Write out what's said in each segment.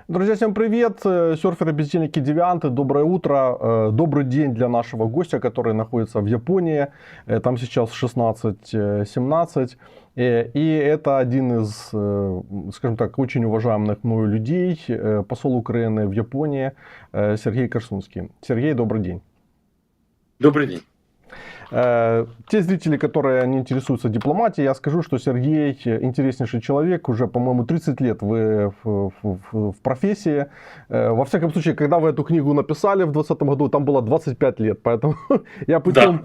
Друзья, всем привет! Серферы-бездельники Девианты, доброе утро. Добрый день для нашего гостя, который находится в Японии. Там сейчас 16:17. И это один из, скажем так, очень уважаемых мною людей, посол Украины в Японии Сергей Корсунский. Сергей, добрый день. Добрый день. Те зрители, которые не интересуются дипломатией, я скажу, что Сергей интереснейший человек, уже, по-моему, 30 лет вы в профессии. Во всяком случае, когда вы эту книгу написали в 2020 году, там было 25 лет, поэтому я Да,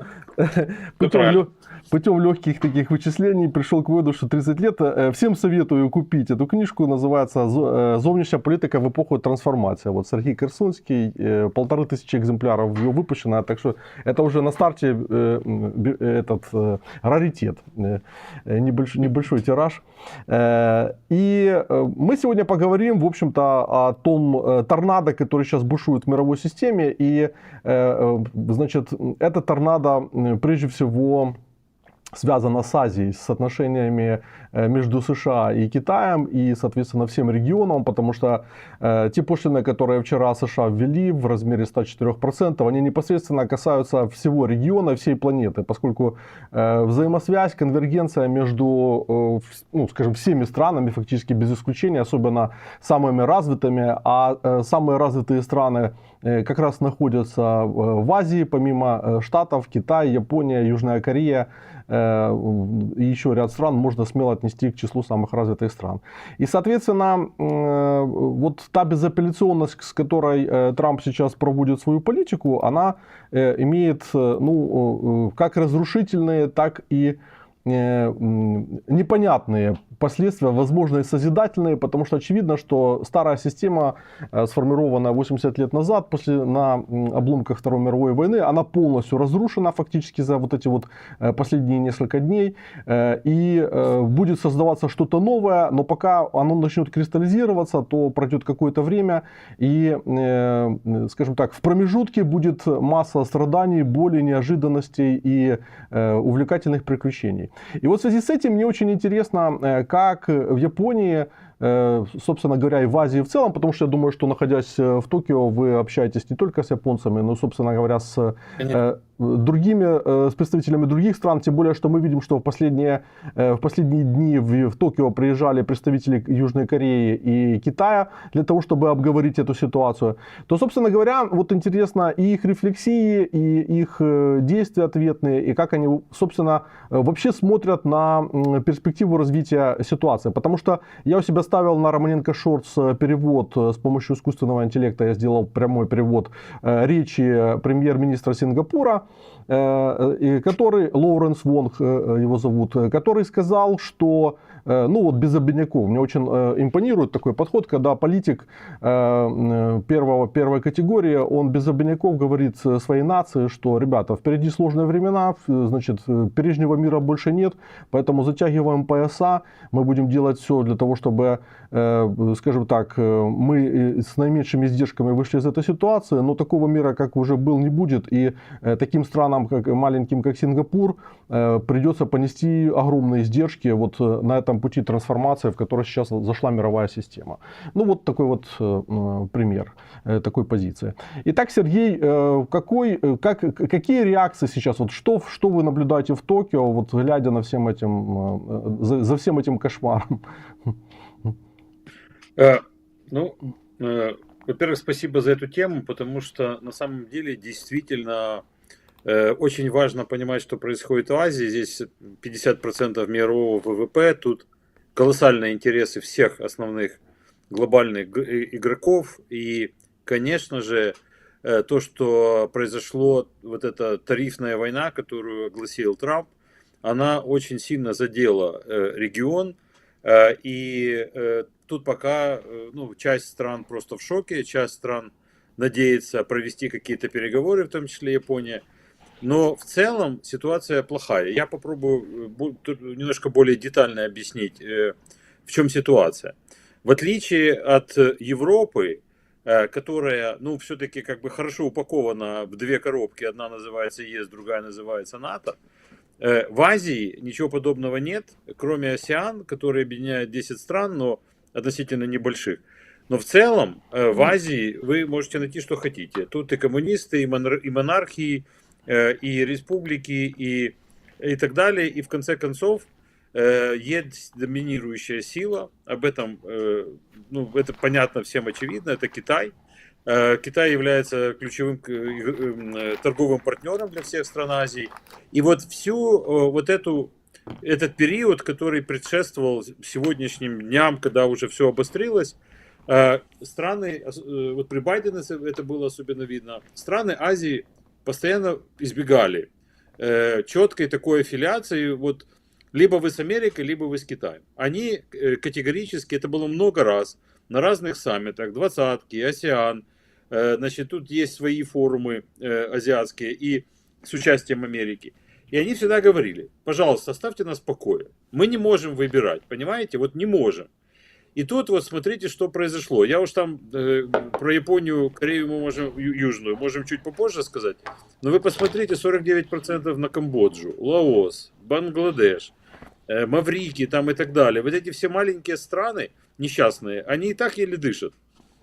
все правильно. путем легких таких вычислений пришел к выводу, что 30 лет. Всем советую купить эту книжку, называется «Зовнішня політика в эпоху трансформации». Вот Сергей Корсунский, 1500 экземпляров ее выпущено, так что это уже на старте этот раритет, небольшой тираж. И мы сегодня поговорим, в общем-то, о том торнадо, который сейчас бушует в мировой системе. И, значит, это торнадо прежде всего связано с Азией, с отношениями между США и Китаем и, соответственно, всем регионам, потому что те пошлины, которые вчера США ввели в размере 104%, они непосредственно касаются всего региона, всей планеты, поскольку взаимосвязь, конвергенция между, ну, скажем, всеми странами, фактически без исключения, особенно самыми развитыми, а самые развитые страны как раз находятся в Азии, помимо Штатов, Китай, Япония, Южная Корея, и еще ряд стран можно смело отнести к числу самых развитых стран. И, соответственно, вот та безапелляционность, с которой Трамп сейчас проводит свою политику, она имеет, ну, как разрушительные, так и непонятные последствия, возможно, и созидательные, потому что очевидно, что старая система, сформированная 80 лет назад, на обломках Второй мировой войны, она полностью разрушена фактически за вот эти вот последние несколько дней, и будет создаваться что-то новое, но пока оно начнет кристаллизироваться, то пройдет какое-то время, и, скажем так, в промежутке будет масса страданий, боли, неожиданностей и увлекательных приключений. И вот в связи с этим мне очень интересно, как в Японии, собственно говоря, и в Азии в целом, потому что я думаю, что, находясь в Токио, вы общаетесь не только с японцами, но, собственно говоря, с Конечно. с представителями других стран, тем более, что мы видим, что в последние дни в Токио приезжали представители Южной Кореи и Китая для того, чтобы обговорить эту ситуацию, то, собственно говоря, вот интересно и их рефлексии, и их действия ответные, и как они, собственно, вообще смотрят на перспективу развития ситуации. Потому что я у себя ставил на Романенко Shorts перевод с помощью искусственного интеллекта, я сделал прямой перевод речи премьер-министра Сингапура, который, Лоуренс Вонг его зовут, который сказал, что, ну вот без обиняков, мне очень импонирует такой подход, когда политик первой категории, он без обиняков говорит своей нации, что, ребята, впереди сложные времена, значит, прежнего мира больше нет, поэтому затягиваем пояса, мы будем делать все для того, чтобы, скажем так, мы с наименьшими издержками вышли из этой ситуации, но такого мира, как уже был, не будет, и таким странам, как маленьким, как Сингапур, придется понести огромные издержки вот на этом пути трансформации, в который сейчас зашла мировая система. Ну вот такой вот пример такой позиции. Итак, Сергей, какие реакции сейчас, вот что вы наблюдаете в Токио, вот глядя на всем этим, за всем этим кошмаром? Ну, во-первых, спасибо за эту тему, потому что на самом деле действительно очень важно понимать, что происходит в Азии. Здесь 50% мирового ВВП, тут колоссальные интересы всех основных глобальных игроков. И, конечно же, то, что произошло, вот эта тарифная война, которую огласил Трамп, она очень сильно задела регион. И тут пока, ну, часть стран просто в шоке, часть стран надеется провести какие-то переговоры, в том числе Япония. Но в целом ситуация плохая. Я попробую немножко более детально объяснить, в чем ситуация. В отличие от Европы, которая, ну, все-таки как бы хорошо упакована в две коробки, одна называется ЕС, другая называется НАТО, в Азии ничего подобного нет, кроме АСЕАН, который объединяет 10 стран, но относительно небольших. Но в целом в Азии вы можете найти, что хотите. Тут и коммунисты, и монархии, и республики, и так далее. И в конце концов есть доминирующая сила. Об этом, ну, это понятно всем очевидно, это Китай. Китай является ключевым торговым партнером для всех стран Азии. И вот этот период, который предшествовал сегодняшним дням, когда уже все обострилось, страны, вот при Байдене это было особенно видно, страны Азии постоянно избегали четкой такой аффилиации, вот либо вы с Америкой, либо вы с Китаем. Они категорически, это было много раз, на разных саммитах, двадцатки, АСЕАН, значит, тут есть свои форумы азиатские и с участием Америки. И они всегда говорили, пожалуйста, оставьте нас в покое. Мы не можем выбирать, понимаете? Вот не можем. И тут вот смотрите, что произошло. Я уж там про Японию, Корею мы можем, Южную, можем чуть попозже сказать. Но вы посмотрите, 49% на Камбоджу, Лаос, Бангладеш, Маврикий там и так далее. Вот эти все маленькие страны несчастные, они и так еле дышат.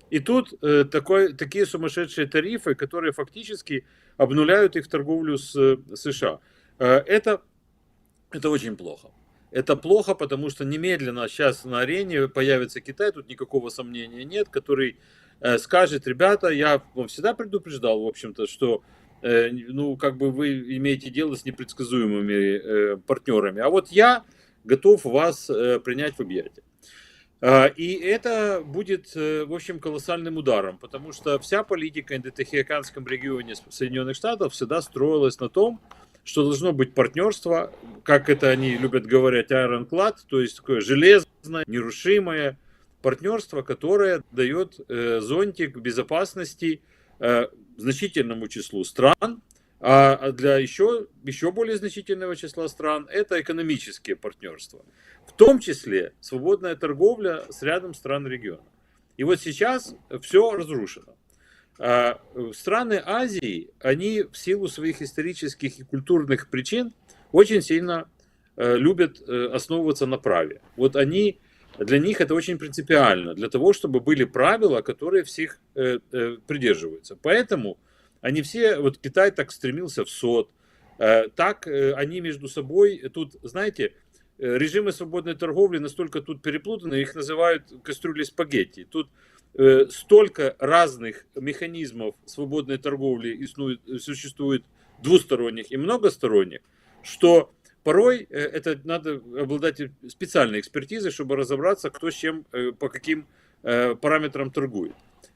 И тут такие сумасшедшие тарифы, которые фактически обнуляют их торговлю с США. Это очень плохо. Это плохо, потому что немедленно сейчас на арене появится Китай, тут никакого сомнения нет, который скажет, ребята, я вам всегда предупреждал, в общем-то, что ну, как бы вы имеете дело с непредсказуемыми партнерами, а вот я готов вас принять в объятия. И это будет, в общем, колоссальным ударом, потому что вся политика в Индотихоокеанском регионе Соединенных Штатов всегда строилась на том, что должно быть партнерство, как это они любят говорить, ironclad, то есть такое железное, нерушимое партнерство, которое дает зонтик безопасности значительному числу стран, а для еще более значительного числа стран это экономические партнерства. В том числе свободная торговля с рядом стран региона. И вот сейчас все разрушено. Страны Азии, они в силу своих исторических и культурных причин очень сильно любят основываться на праве. Вот для них это очень принципиально, для того, чтобы были правила, которые всех придерживаются. Поэтому они все, вот Китай так стремился в СОТ, так они между собой, тут, знаете, режимы свободной торговли настолько тут переплутаны, их называют кастрюли спагетти. Тут столько разных механизмов свободной торговли существует двусторонних и многосторонних, что порой это надо обладать специальной экспертизой, чтобы разобраться, кто с чем, по каким параметрам торгует.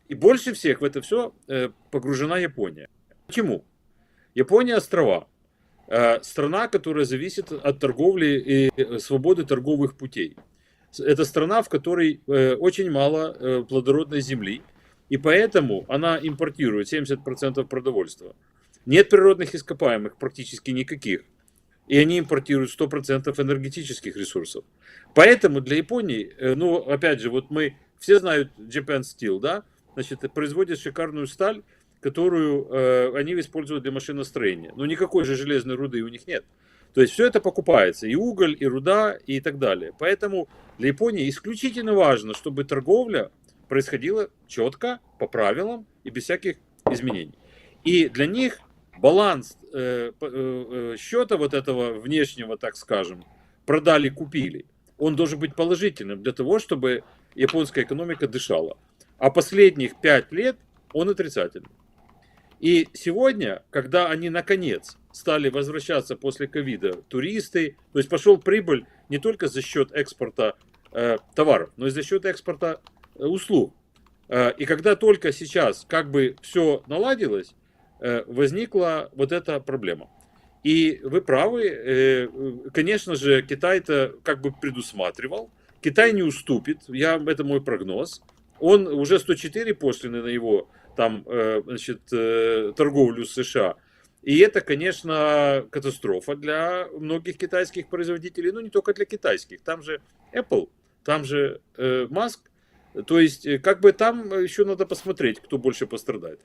И больше всех в это все погружена Япония. Почему? Япония острова. Страна, которая зависит от торговли и свободы торговых путей. Это страна, в которой очень мало плодородной земли, и поэтому она импортирует 70% продовольствия. Нет природных ископаемых практически никаких, и они импортируют 100% энергетических ресурсов. Поэтому для Японии, ну опять же, вот мы все знают Japan Steel, да, значит, производит шикарную сталь, которую они используют для машиностроения. Но никакой же железной руды у них нет. То есть все это покупается, и уголь, и руда, и так далее. Поэтому для Японии исключительно важно, чтобы торговля происходила четко, по правилам и без всяких изменений. И для них баланс счета вот этого внешнего, так скажем, продали, купили, он должен быть положительным для того, чтобы японская экономика дышала. А последних 5 лет он отрицательный. И сегодня, когда они наконец стали возвращаться после ковида, туристы, то есть пошел прибыль не только за счет экспорта товаров, но и за счет экспорта услуг. И когда только сейчас как бы все наладилось, возникла вот эта проблема. И вы правы, конечно же, Китай-то как бы предусматривал, Китай не уступит, это мой прогноз. Он уже 104 пошлины на его там, значит, торговлю с США. И это, конечно, катастрофа для многих китайских производителей, но не только для китайских. Там же Apple, там же Musk. То есть, как бы там еще надо посмотреть, кто больше пострадает.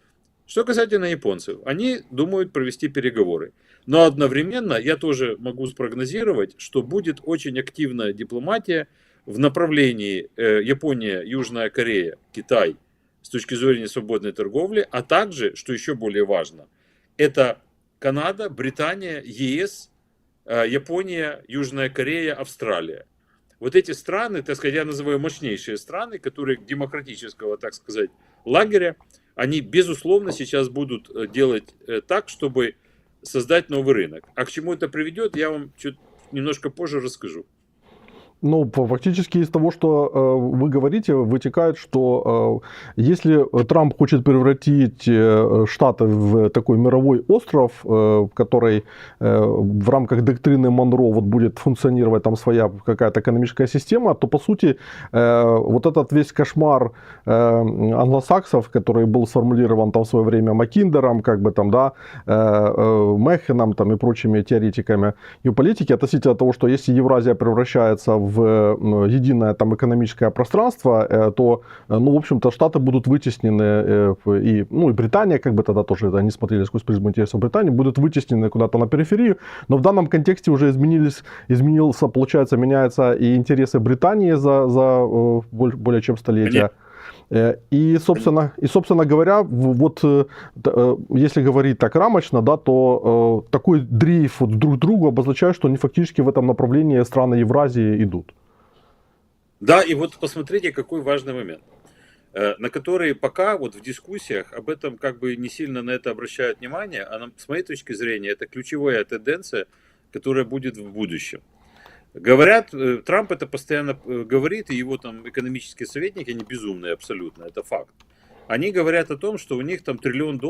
Что касательно японцев, они думают провести переговоры. Но одновременно я тоже могу спрогнозировать, что будет очень активная дипломатия в направлении Япония, Южная Корея, Китай с точки зрения свободной торговли, а также, что еще более важно, это Канада, Британия, ЕС, Япония, Южная Корея, Австралия. Вот эти страны, так сказать, я называю мощнейшие страны, которые демократического, так сказать, лагеря, они, безусловно, сейчас будут делать так, чтобы создать новый рынок. А к чему это приведет, я вам чуть немножко позже расскажу. Ну, фактически из того, что вы говорите, вытекает, что если Трамп хочет превратить Штаты в такой мировой остров, который в рамках доктрины Монро вот будет функционировать там своя какая-то экономическая система, то по сути вот этот весь кошмар англосаксов, который был сформулирован там в свое время Маккиндером, как бы там, да, Мехеном там и прочими теоретиками геополитики, относительно того, что если Евразия превращается в единое там экономическое пространство, то, ну, в общем-то, Штаты будут вытеснены, и, ну, и Британия, как бы тогда тоже, они смотрели сквозь призму интересов Британии, будут вытеснены куда-то на периферию, но в данном контексте уже изменился, получается, меняются и интересы Британии за более чем столетия. И, собственно говоря, вот если говорить так рамочно, да, то такой дрейф вот друг к другу обозначает, что они фактически в этом направлении страны Евразии идут. Да, и вот посмотрите, какой важный момент, на который пока вот в дискуссиях об этом как бы не сильно на это обращают внимание, а с моей точки зрения это ключевая тенденция, которая будет в будущем. Говорят, Трамп это постоянно говорит, и его там экономические советники, они безумные абсолютно, это факт. Они говорят о том, что у них там $1 триллион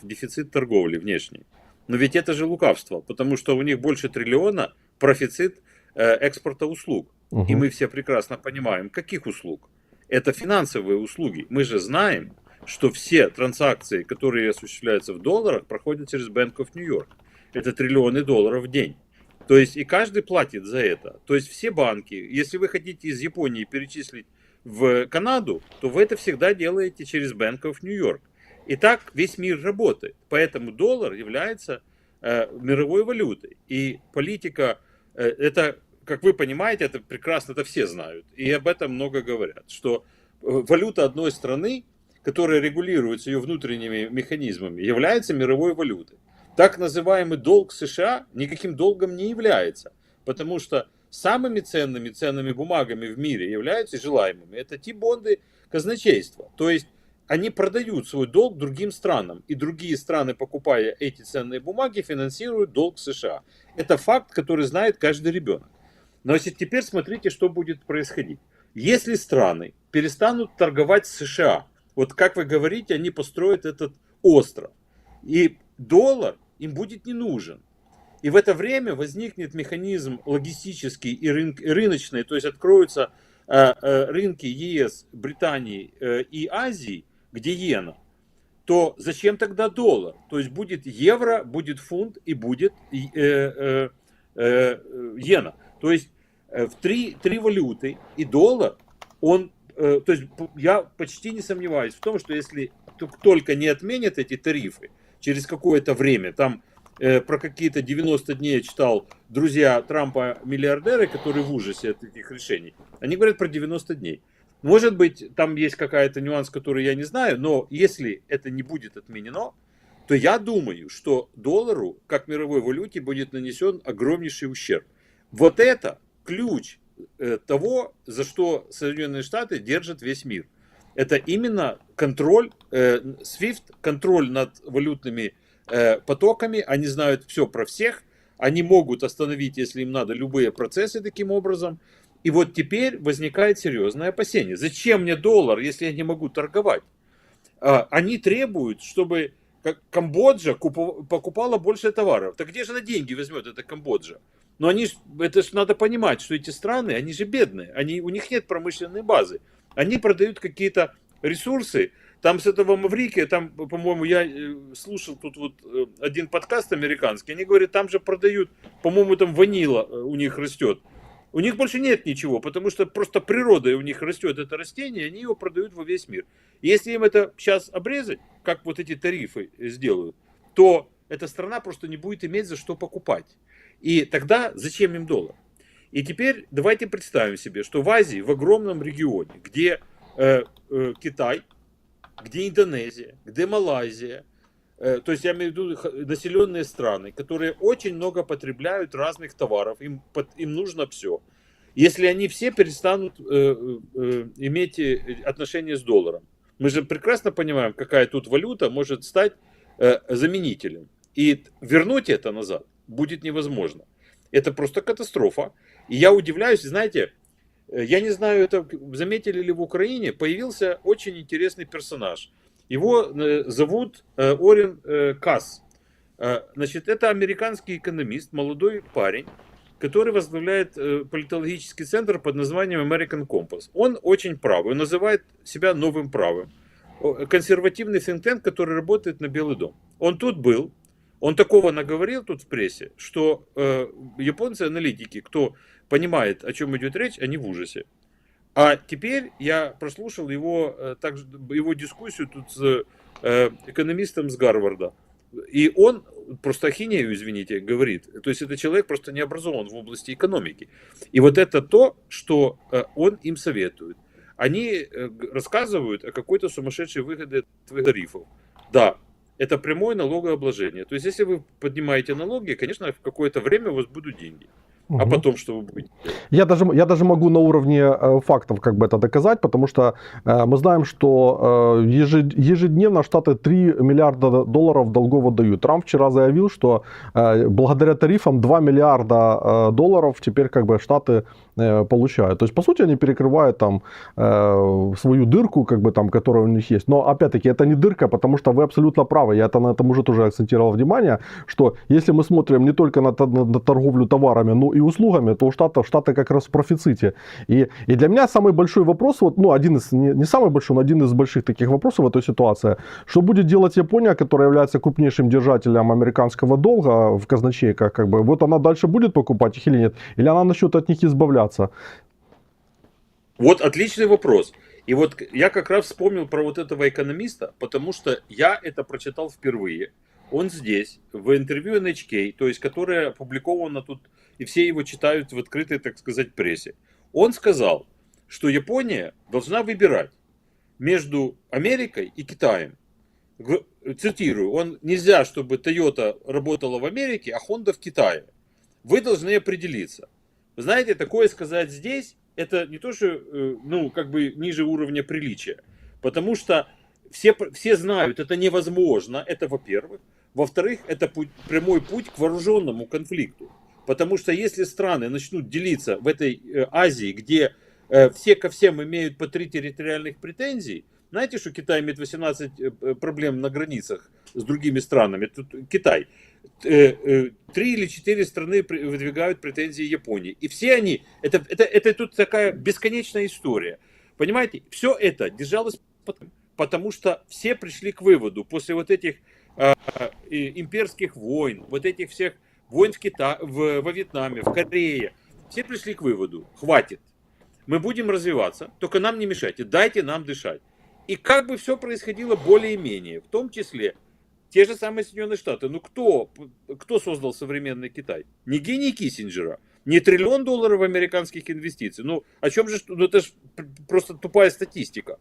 дефицит торговли внешней. Но ведь это же лукавство, потому что у них больше триллиона профицит экспорта услуг. И мы все прекрасно понимаем, каких услуг? Это финансовые услуги. Мы же знаем, что все транзакции, которые осуществляются в долларах, проходят через Bank of New York. Это триллионы долларов в день. То есть и каждый платит за это. То есть все банки, если вы хотите из Японии перечислить в Канаду, то вы это всегда делаете через Bank of New York. И так весь мир работает. Поэтому доллар является мировой валютой. И политика, это, как вы понимаете, это прекрасно, это все знают. И об этом много говорят. Что валюта одной страны, которая регулируется ее внутренними механизмами, является мировой валютой. Так называемый долг США никаким долгом не является, потому что самыми ценными бумагами в мире являются желаемыми. Это T-бонды казначейства. То есть они продают свой долг другим странам, и другие страны, покупая эти ценные бумаги, финансируют долг США. Это факт, который знает каждый ребенок. Но теперь смотрите, что будет происходить. Если страны перестанут торговать с США, вот как вы говорите, они построят этот остров, и доллар им будет не нужен. И в это время возникнет механизм логистический и рыночный, то есть откроются рынки ЕС, Британии и Азии, где иена. То зачем тогда доллар? То есть будет евро, будет фунт и будет иена. То есть в три валюты и доллар, он, то есть я почти не сомневаюсь в том, что если только не отменят эти тарифы, через какое-то время, там про какие-то 90 дней я читал, друзья Трампа миллиардеры, которые в ужасе от этих решений, они говорят про 90 дней. Может быть, там есть какая-то нюанс, который я не знаю, но если это не будет отменено, то я думаю, что доллару, как мировой валюте, будет нанесен огромнейший ущерб. Вот это ключ того, за что Соединенные Штаты держат весь мир. Это именно контроль, SWIFT, контроль над валютными потоками. Они знают все про всех. Они могут остановить, если им надо, любые процессы таким образом. И вот теперь возникает серьезное опасение. Зачем мне доллар, если я не могу торговать? Они требуют, чтобы Камбоджа покупала больше товаров. Так где же она деньги возьмет, эта Камбоджа? Но это же надо понимать, что эти страны, они же бедные. У них нет промышленной базы. Они продают какие-то ресурсы. Там с этого Маврикия, там, по-моему, я слушал тут вот один подкаст американский. Они говорят, там же продают, по-моему, там ванила у них растет. У них больше нет ничего, потому что просто природой у них растет это растение, и они его продают во весь мир. Если им это сейчас обрезать, как вот эти тарифы сделают, то эта страна просто не будет иметь за что покупать. И тогда зачем им доллар? И теперь давайте представим себе, что в Азии, в огромном регионе, где Китай, где Индонезия, где Малайзия, то есть я имею в виду населенные страны, которые очень много потребляют разных товаров, им нужно все. Если они все перестанут иметь отношения с долларом, мы же прекрасно понимаем, какая тут валюта может стать заменителем. И вернуть это назад будет невозможно. Это просто катастрофа. И я удивляюсь, знаете, я не знаю, это заметили ли в Украине, появился очень интересный персонаж. Его зовут Орен Касс. Значит, это американский экономист, молодой парень, который возглавляет политологический центр под названием American Compass. Он очень правый, он называет себя новым правым. Консервативный think tank, который работает на Белый дом. Он тут был, он такого наговорил тут в прессе, что японцы, аналитики, кто понимает, о чем идет речь, они в ужасе. А теперь я прослушал его дискуссию тут с экономистом с Гарварда. И он просто ахинею, извините, говорит. То есть это человек просто не образован в области экономики. И вот это то, что он им советует. Они рассказывают о какой-то сумасшедшей выгоде тарифов. Да, это прямое налогообложение. То есть если вы поднимаете налоги, конечно, в какое-то время у вас будут деньги. А потом что вы будете делать? Я даже могу на уровне фактов как бы это доказать, потому что мы знаем, что ежедневно Штаты 3 миллиарда долларов долгов отдают. Трамп вчера заявил, что благодаря тарифам 2 миллиарда долларов теперь как бы Штаты получают. То есть, по сути, они перекрывают там свою дырку, как бы там, которая у них есть. Но, опять-таки, это не дырка, потому что вы абсолютно правы. Я на этом уже тоже акцентировал внимание, что если мы смотрим не только на торговлю товарами, но и услугами, то у Штаты как раз в профиците. И для меня самый большой вопрос, вот, ну, один из, не самый большой, но один из больших таких вопросов в этой ситуации, что будет делать Япония, которая является крупнейшим держателем американского долга в казначейках, как бы, вот она дальше будет покупать их или нет? Или она начнет от них избавляться? Вот отличный вопрос. И вот я как раз вспомнил про вот этого экономиста, потому что я это прочитал впервые. Он здесь, в интервью NHK, то есть которое опубликовано тут, и все его читают в открытой, так сказать, прессе. Он сказал, что Япония должна выбирать между Америкой и Китаем. Цитирую, нельзя, чтобы Toyota работала в Америке, а Honda в Китае. Вы должны определиться. Вы знаете, такое сказать здесь, это не то, что, ну, как бы ниже уровня приличия. Потому что все знают, это невозможно, это во-первых. Во-вторых, это прямой путь к вооруженному конфликту. Потому что если страны начнут делиться в этой Азии, где все ко всем имеют по 3 территориальных претензий, знаете, что Китай имеет 18 проблем на границах с другими странами? Тут Китай. 3 или 4 страны выдвигают претензии Японии. И все они, это тут такая бесконечная история. Понимаете, все это держалось, потому что все пришли к выводу после вот этих имперских войн, вот этих всех войн во Вьетнаме, в Корее. Все пришли к выводу, хватит. Мы будем развиваться, только нам не мешайте, дайте нам дышать. И как бы все происходило более-менее, в том числе те же самые Соединенные Штаты. Ну кто создал современный Китай? Не гений Киссинджера, не $1 триллион американских инвестиций. Ну о чем же, ну это же просто тупая статистика.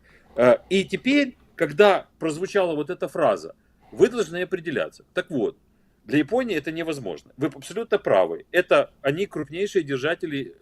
И теперь, когда прозвучала вот эта фраза, вы должны определяться. Так вот, для Японии это невозможно. Вы абсолютно правы. Они крупнейшие держатели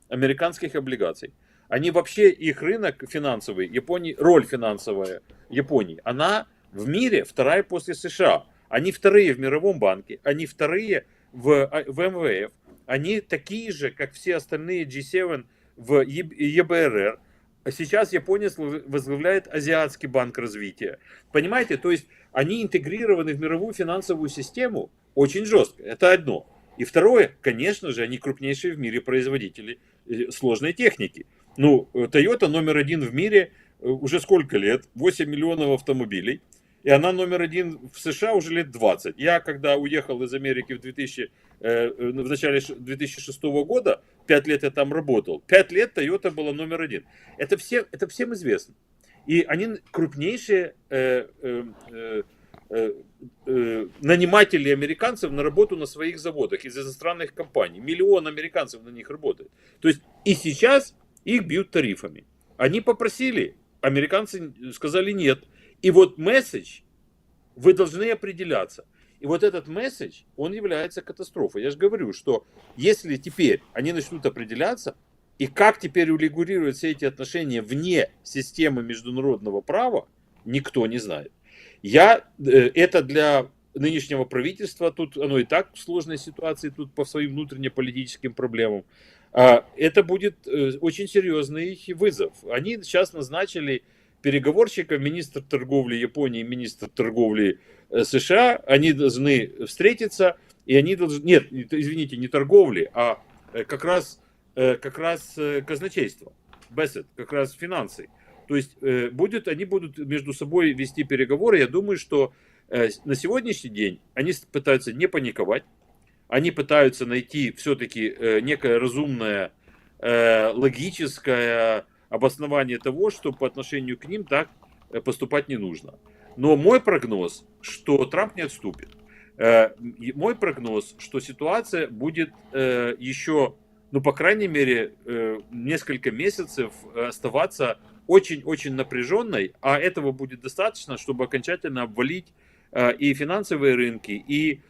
американских облигаций. Они вообще, их рынок финансовый, роль финансовая Японии, она в мире вторая после США. Они вторые в Мировом банке, они вторые в МВФ. Они такие же, как все остальные G7 в ЕБРР. А сейчас японец возглавляет Азиатский банк развития. Понимаете, то есть они интегрированы в мировую финансовую систему очень жестко. Это одно. И второе, конечно же, они крупнейшие в мире производители сложной техники. Ну, Toyota номер 1 в мире уже сколько лет? 8 миллионов автомобилей. И она номер 1 в США уже лет 20. Я, когда уехал из Америки в начале 2006 года, 5 лет я там работал. 5 лет Toyota была номер 1. Это всем известно. И они крупнейшие нанимателей американцев на работу на своих заводах из иностранных компаний. Миллион американцев на них работает. То есть и сейчас их бьют тарифами. Они попросили, американцы сказали нет. И вот месседж, вы должны определяться. И вот этот месседж, он является катастрофой. Я же говорю, что если теперь они начнут определяться, и как теперь урегулировать все эти отношения вне системы международного права, никто не знает. Это для нынешнего правительства, тут оно и так в сложной ситуации, тут по своим внутреннеполитическим проблемам. Это будет очень серьезный вызов. Они сейчас назначили переговорщиков, министр торговли Японии и министр торговли США. Они должны встретиться, и они должны... Нет, извините, не торговли, а как раз казначейство, Бессет, как раз финансы. То есть они будут между собой вести переговоры. Я думаю, что на сегодняшний день они пытаются не паниковать. Они пытаются найти все-таки некое разумное, логическое обоснование того, что по отношению к ним так поступать не нужно. Но мой прогноз, что Трамп не отступит. Мой прогноз, что ситуация будет еще, ну, по крайней мере, несколько месяцев оставаться очень-очень напряженной, а этого будет достаточно, чтобы окончательно обвалить и финансовые рынки, и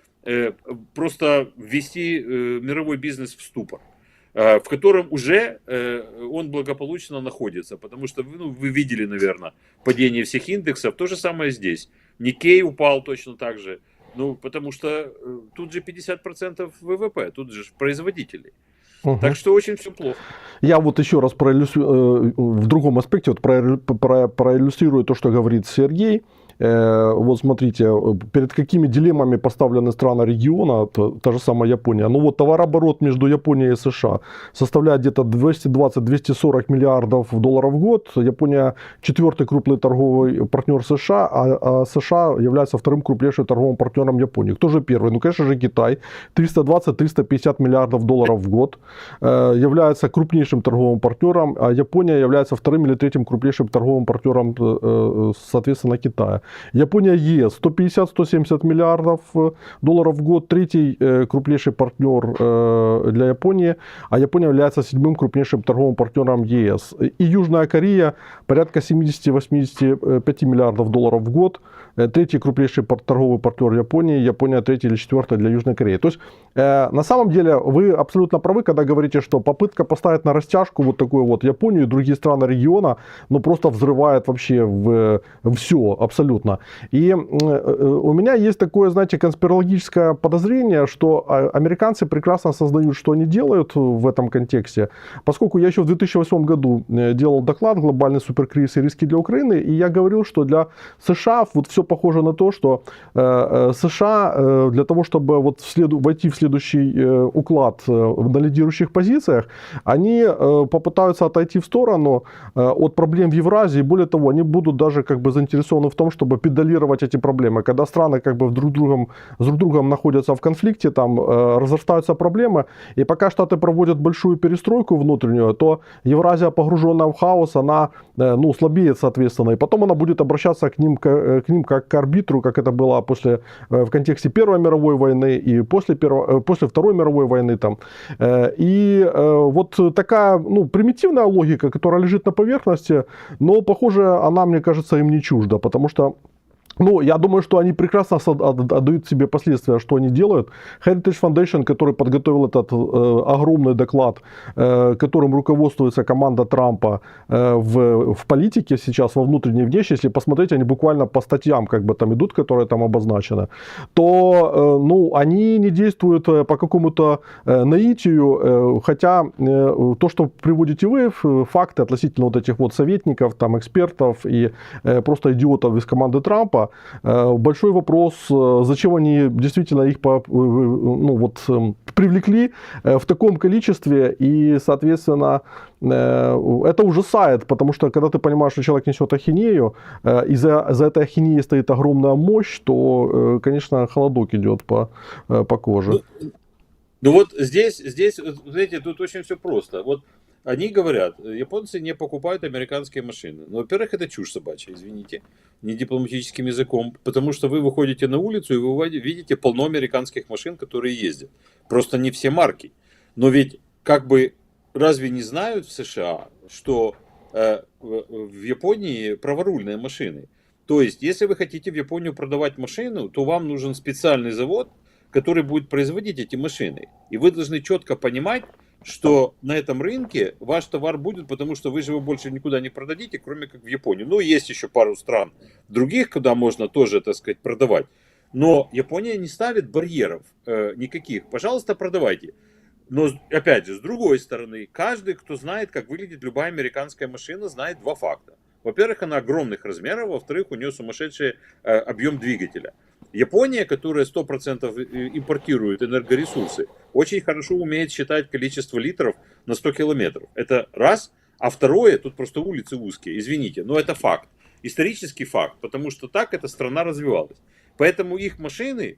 просто ввести мировой бизнес в ступор, в котором уже он благополучно находится. Потому что вы видели, наверное, падение всех индексов. То же самое здесь. Никей упал точно так же. Ну, потому что тут же 50% ВВП, тут же производители. Угу. Так что очень все плохо. Я вот еще раз в другом аспекте проиллюстрирую то, что говорит Сергей. Вот смотрите, перед какими дилеммами поставлены страны региона, та же самая Япония. Ну вот товарооборот между Японией и США составляет где-то 220-240 миллиардов долларов в год. Япония четвертый крупный торговый партнер США, а США является вторым крупнейшим торговым партнером Японии. Кто же первый? Ну, конечно же, Китай. 320-350 миллиардов долларов в год. Является крупнейшим торговым партнером, а Япония является вторым или третьим крупнейшим торговым партнером, соответственно, Китая. Япония ЕС 150-170 миллиардов долларов в год, третий крупнейший партнер для Японии, а Япония является седьмым крупнейшим торговым партнером ЕС. И Южная Корея порядка 70-85 миллиардов долларов в год, третий крупнейший торговый партнер Японии, Япония третий или четвертый для Южной Кореи. То есть на самом деле вы абсолютно правы, когда говорите, что попытка поставить на растяжку вот такую вот Японию и другие страны региона, ну просто взрывает вообще все абсолютно. И у меня есть такое, знаете, конспирологическое подозрение, что американцы прекрасно осознают, что они делают в этом контексте, поскольку я еще в 2008 году делал доклад «Глобальный суперкризис и риски для Украины», и я говорил, что для США вот все похоже на то, что США для того, чтобы вот войти в следующий уклад на лидирующих позициях, они попытаются отойти в сторону от проблем в Евразии. Более того, они будут даже как бы заинтересованы в том, чтобы педалировать эти проблемы. Когда страны как бы с друг другом находятся в конфликте, там разрастаются проблемы, и пока Штаты проводят большую перестройку внутреннюю, то Евразия, погруженная в хаос, она слабеет, соответственно, и потом она будет обращаться к ним как к арбитру, как это было в контексте Первой мировой войны и после Второй мировой войны. Там. И вот такая примитивная логика, которая лежит на поверхности, но, похоже, она, мне кажется, им не чужда, потому что я думаю, что они прекрасно отдают себе последствия, что они делают. Heritage Foundation, который подготовил этот огромный доклад, которым руководствуется команда Трампа в политике сейчас, во внутренней и внешней, если посмотреть, они буквально по статьям как бы там идут, которые там обозначены, то они не действуют по какому-то наитию, хотя то, что приводите вы, факты относительно вот этих вот советников, там, экспертов и просто идиотов из команды Трампа, большой вопрос, зачем они действительно их привлекли в таком количестве, и, соответственно, это ужасает, потому что когда ты понимаешь, что человек несет ахинею, и за этой ахинеей стоит огромная мощь, то, конечно, холодок идет по коже. Ну вот здесь, знаете, тут очень все просто. Вот они говорят, японцы не покупают американские машины. Ну, во-первых, это чушь собачья, извините, не дипломатическим языком, потому что вы выходите на улицу и вы видите полно американских машин, которые ездят. Просто не все марки. Но ведь как бы разве не знают в США, что в Японии праворульные машины? То есть, если вы хотите в Японию продавать машину, то вам нужен специальный завод, который будет производить эти машины. И вы должны четко понимать, что на этом рынке ваш товар будет, потому что вы же его больше никуда не продадите, кроме как в Японию. Ну, есть еще пару стран других, куда можно тоже, так сказать, продавать. Но Япония не ставит барьеров никаких. Пожалуйста, продавайте. Но, опять же, с другой стороны, каждый, кто знает, как выглядит любая американская машина, знает два факта. Во-первых, она огромных размеров, во-вторых, у нее сумасшедший объем двигателя. Япония, которая 100% импортирует энергоресурсы, очень хорошо умеет считать количество литров на 100 километров. Это раз. А второе, тут просто улицы узкие, извините, но это факт. Исторический факт, потому что так эта страна развивалась. Поэтому их машины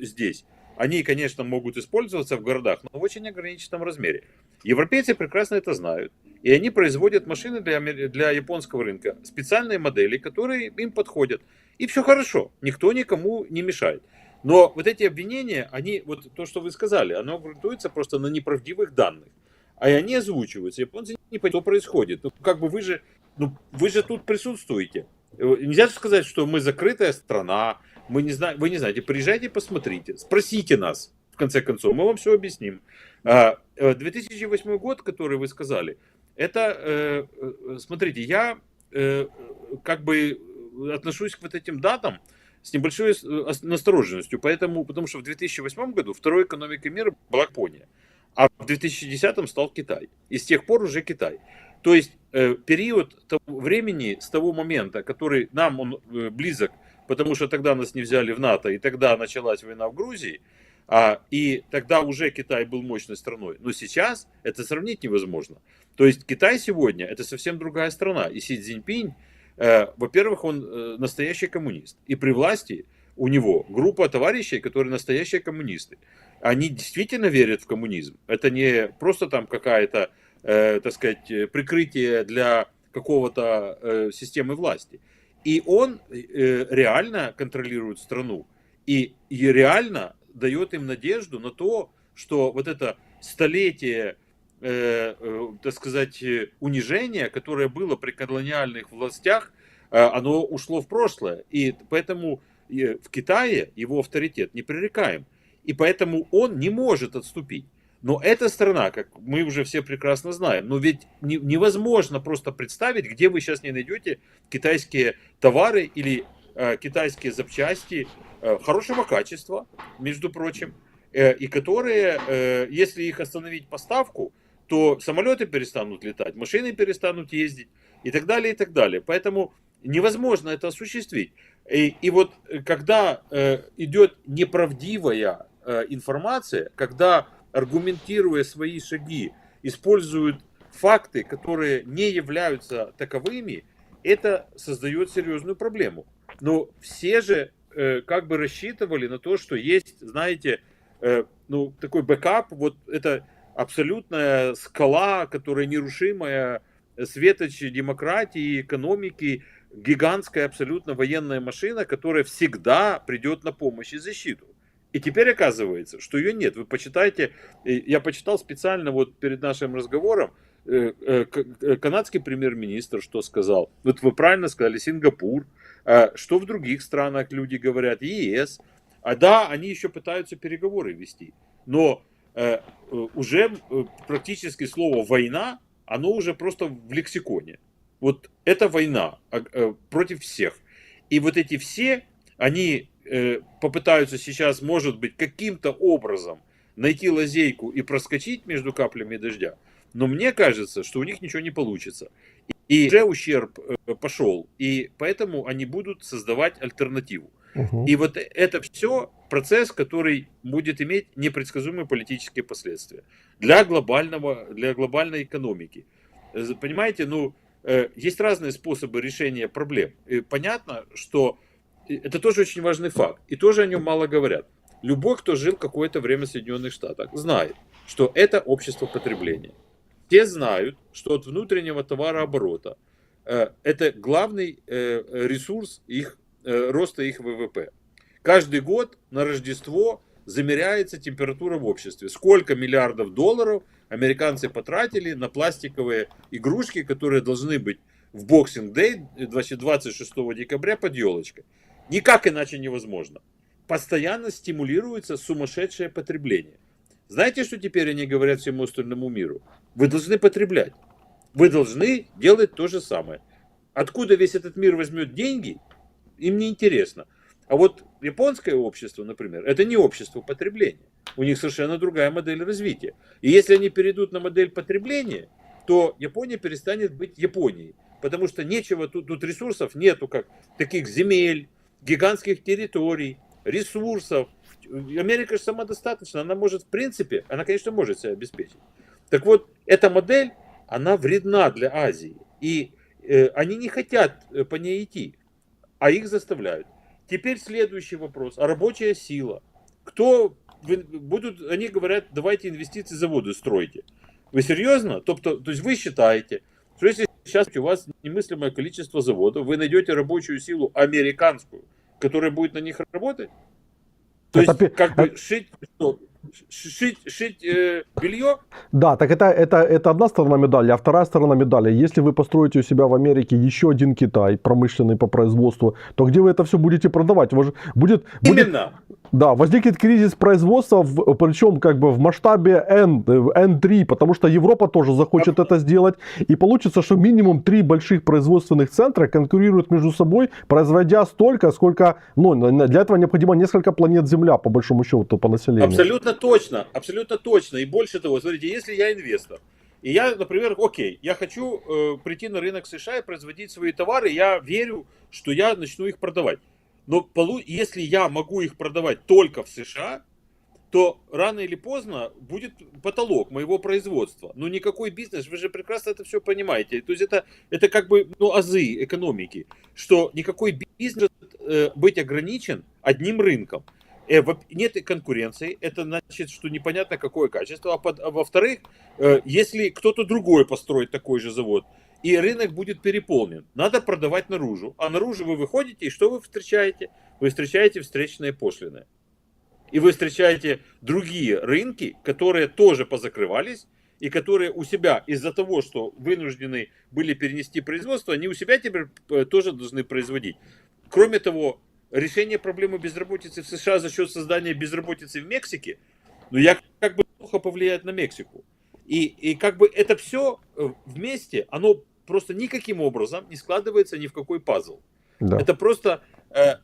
здесь, они, конечно, могут использоваться в городах, но в очень ограниченном размере. Европейцы прекрасно это знают. И они производят машины для японского рынка, специальные модели, которые им подходят. И все хорошо, никто никому не мешает. Но вот эти обвинения, они, вот то, что вы сказали, оно грунтуется просто на неправдивых данных. А они озвучиваются. Японцы не понимают, что происходит. Ну, как бы вы же тут присутствуете. Нельзя сказать, что мы закрытая страна, вы не знаете, приезжайте, посмотрите, спросите нас, в конце концов, мы вам все объясним. 2008 год, который вы сказали, это, смотрите, я как бы отношусь к вот этим датам с небольшой настороженностью, потому что в 2008 году второй экономикой мира была Япония, а в 2010 стал Китай, и с тех пор уже Китай. То есть период того времени, с того момента, который нам он близок, потому что тогда нас не взяли в НАТО, и тогда началась война в Грузии, и тогда уже Китай был мощной страной. Но сейчас это сравнить невозможно. То есть Китай сегодня это совсем другая страна. И Си Цзиньпинь, во-первых, он настоящий коммунист. И при власти у него группа товарищей, которые настоящие коммунисты. Они действительно верят в коммунизм. Это не просто там какая-то, так сказать, прикрытие для какого-то системы власти. И он реально контролирует страну. И реально дает им надежду на то, что вот это столетие, так сказать, унижения, которое было при колониальных властях, оно ушло в прошлое. И поэтому в Китае его авторитет непререкаем. И поэтому он не может отступить. Но эта страна, как мы уже все прекрасно знаем, но ведь невозможно просто представить, где вы сейчас не найдете китайские товары или китайские запчасти хорошего качества, между прочим, и которые, если их остановить поставку, то самолеты перестанут летать, машины перестанут ездить и так далее, и так далее. Поэтому невозможно это осуществить. И вот когда идет неправдивая информация, когда, аргументируя свои шаги, используют факты, которые не являются таковыми, это создает серьезную проблему. Но все же как бы рассчитывали на то, что есть, знаете, такой бэкап, вот это абсолютная скала, которая нерушимая, светоч демократии, экономики, гигантская абсолютно военная машина, которая всегда придет на помощь и защиту. И теперь оказывается, что ее нет. Вы почитайте, я почитал специально вот перед нашим разговором, канадский премьер-министр что сказал. Вот вы правильно сказали, Сингапур, что в других странах люди говорят, ЕС. Да, они еще пытаются переговоры вести, но уже практически слово «война», оно уже просто в лексиконе. Вот это война против всех. И вот эти все, они попытаются сейчас, может быть, каким-то образом найти лазейку и проскочить между каплями дождя. Но мне кажется, что у них ничего не получится. И уже ущерб пошел. И поэтому они будут создавать альтернативу. Угу. И вот это все процесс, который будет иметь непредсказуемые политические последствия для глобальной экономики. Понимаете, есть разные способы решения проблем. И понятно, что это тоже очень важный факт. И тоже о нем мало говорят. Любой, кто жил какое-то время в Соединенных Штатах, знает, что это общество потребления. все знают, что от внутреннего товарооборота это главный ресурс их, роста их ВВП. Каждый год на Рождество замеряется температура в обществе. Сколько миллиардов долларов американцы потратили на пластиковые игрушки, которые должны быть в Boxing Day 26 декабря под елочкой. Никак иначе невозможно. Постоянно стимулируется сумасшедшее потребление. Знаете, что теперь они говорят всему остальному миру? Вы должны потреблять. Вы должны делать то же самое. Откуда весь этот мир возьмет деньги, им не интересно. А вот японское общество, например, это не общество потребления. У них совершенно другая модель развития. И если они перейдут на модель потребления, то Япония перестанет быть Японией. Потому что нечего, тут ресурсов нету, как таких земель, гигантских территорий, ресурсов. Америка же самодостаточна, она может, в принципе, она, конечно, может себя обеспечить. Так вот, эта модель, она вредна для Азии. И они не хотят по ней идти, а их заставляют. Теперь следующий вопрос. А рабочая сила? Кто будут, они говорят, давайте инвестиции заводы стройте. Вы серьезно? То есть вы считаете, что если сейчас у вас немыслимое количество заводов, вы найдете рабочую силу американскую, которая будет на них работать? То есть, как бы шить белье? Да, так это одна сторона медали, а вторая сторона медали. Если вы построите у себя в Америке еще один Китай, промышленный по производству, то где вы это все будете продавать? Именно. Да, возникнет кризис производства, причем как бы в масштабе N3, потому что Европа тоже захочет это сделать. И получится, что минимум 3 больших производственных центра конкурируют между собой, производя столько, сколько, для этого необходимо несколько планет Земля, по большому счету, по населению. Абсолютно точно, абсолютно точно. И больше того, смотрите, если я инвестор, и я, например, я хочу прийти на рынок США и производить свои товары, я верю, что я начну их продавать. Но если я могу их продавать только в США, то рано или поздно будет потолок моего производства. Но никакой бизнес, вы же прекрасно это все понимаете. То есть это как бы азы экономики, что никакой бизнес быть ограничен одним рынком. Нет конкуренции, это значит, что непонятно какое качество. А во-вторых, если кто-то другой построит такой же завод, и рынок будет переполнен, надо продавать наружу. А наружу вы выходите, и что вы встречаете? Вы встречаете встречные пошлины. И вы встречаете другие рынки, которые тоже позакрывались, и которые у себя из-за того, что вынуждены были перенести производство, они у себя теперь тоже должны производить. Кроме того, решение проблемы безработицы в США за счет создания безработицы в Мексике, как бы плохо повлияет на Мексику. И как бы это все вместе, оно просто никаким образом не складывается ни в какой пазл. Да. Это просто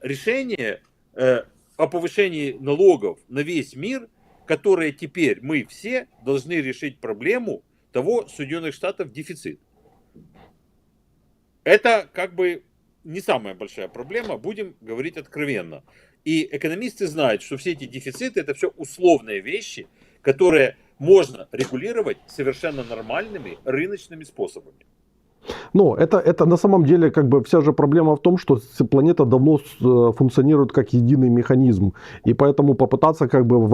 решение о повышении налогов на весь мир, которое теперь мы все должны решить проблему того, Соединенных Штатов дефицит. Это как бы не самая большая проблема, будем говорить откровенно. И экономисты знают, что все эти дефициты это все условные вещи, которые можно регулировать совершенно нормальными рыночными способами. Это на самом деле как бы вся же проблема в том, что планета давно функционирует как единый механизм. И поэтому попытаться как бы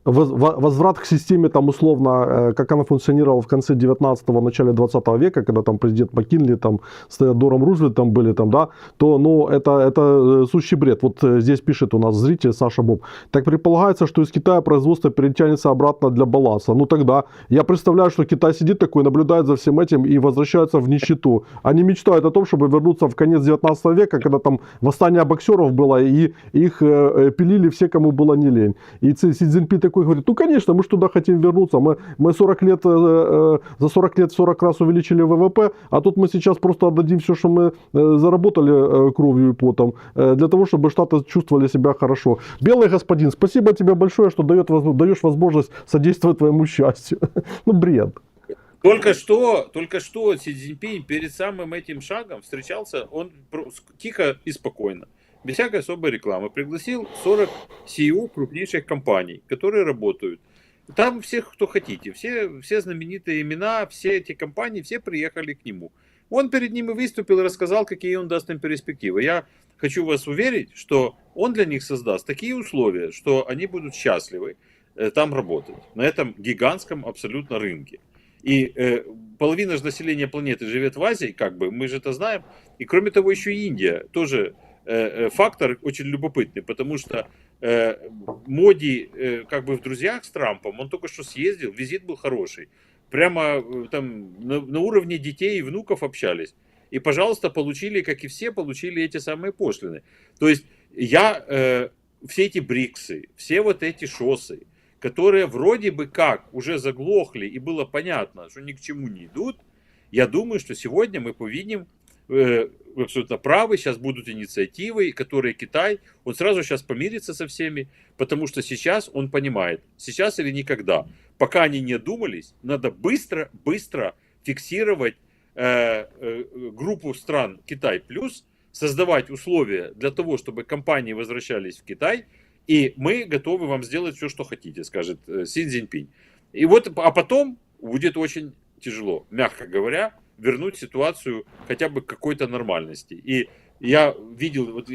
возврат к системе там условно, как она функционировала в конце 19-го, начале 20 века, когда там президент Маккинли там с Теодором Рузвельтом были там, да, то это сущий бред. Вот здесь пишет у нас зритель Саша Боб. Так предполагается, что из Китая производство перетянется обратно для баланса. Тогда я представляю, что Китай сидит такой, наблюдает за всем этим и возвращается в нищету. Они мечтают о том, чтобы вернуться в конец 19 века, когда там восстание боксеров было, и их пилили все, кому было не лень. И Си Цзиньпин такой говорит, конечно, мы же туда хотим вернуться, мы 40 лет, за 40 лет 40 раз увеличили ВВП, а тут мы сейчас просто отдадим все, что мы заработали кровью и потом, для того, чтобы Штаты чувствовали себя хорошо. Белый господин, спасибо тебе большое, что даешь возможность содействовать твоему счастью. Бред. Только что Си Цзиньпин перед самым этим шагом встречался, он тихо и спокойно, без всякой особой рекламы, пригласил 40 CEO крупнейших компаний, которые работают. Там всех, кто хотите, все знаменитые имена, все эти компании, все приехали к нему. Он перед ними выступил и рассказал, какие он даст им перспективы. Я хочу вас уверить, что он для них создаст такие условия, что они будут счастливы там работать, на этом гигантском абсолютно рынке. И половина же населения планеты живет в Азии, как бы, мы же это знаем. И кроме того, еще и Индия тоже фактор очень любопытный, потому что Моди как бы в друзьях с Трампом, он только что съездил, визит был хороший. Прямо там на уровне детей и внуков общались. И, пожалуйста, получили, как и все, получили эти самые пошлины. То есть все эти БРИКСы, все вот эти ШОСы, которые вроде бы как уже заглохли и было понятно, что ни к чему не идут, я думаю, что сегодня мы повиним, вы абсолютно правы, сейчас будут инициативы, которые Китай, он сразу сейчас помирится со всеми, потому что сейчас он понимает, сейчас или никогда. Пока они не одумались, надо быстро фиксировать группу стран Китай плюс, создавать условия для того, чтобы компании возвращались в Китай, и мы готовы вам сделать все, что хотите, скажет Си Цзиньпинь. И вот, а потом будет очень тяжело, мягко говоря, вернуть ситуацию хотя бы к какой-то нормальности. И я видел вот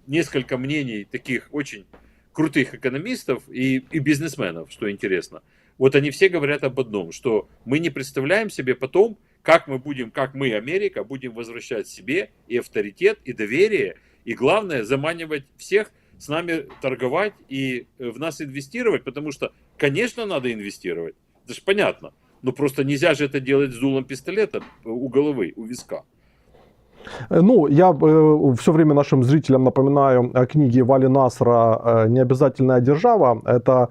несколько мнений таких очень крутых экономистов и бизнесменов, что интересно. Вот они все говорят об одном, что мы не представляем себе потом, как мы, Америка, будем возвращать себе и авторитет, и доверие, и главное, заманивать всех с нами торговать и в нас инвестировать, потому что, конечно, надо инвестировать, это же понятно, но просто нельзя же это делать с дулом пистолета у головы, у виска. Ну, я все время нашим зрителям напоминаю о книге Вали Насра «Необязательная держава». Это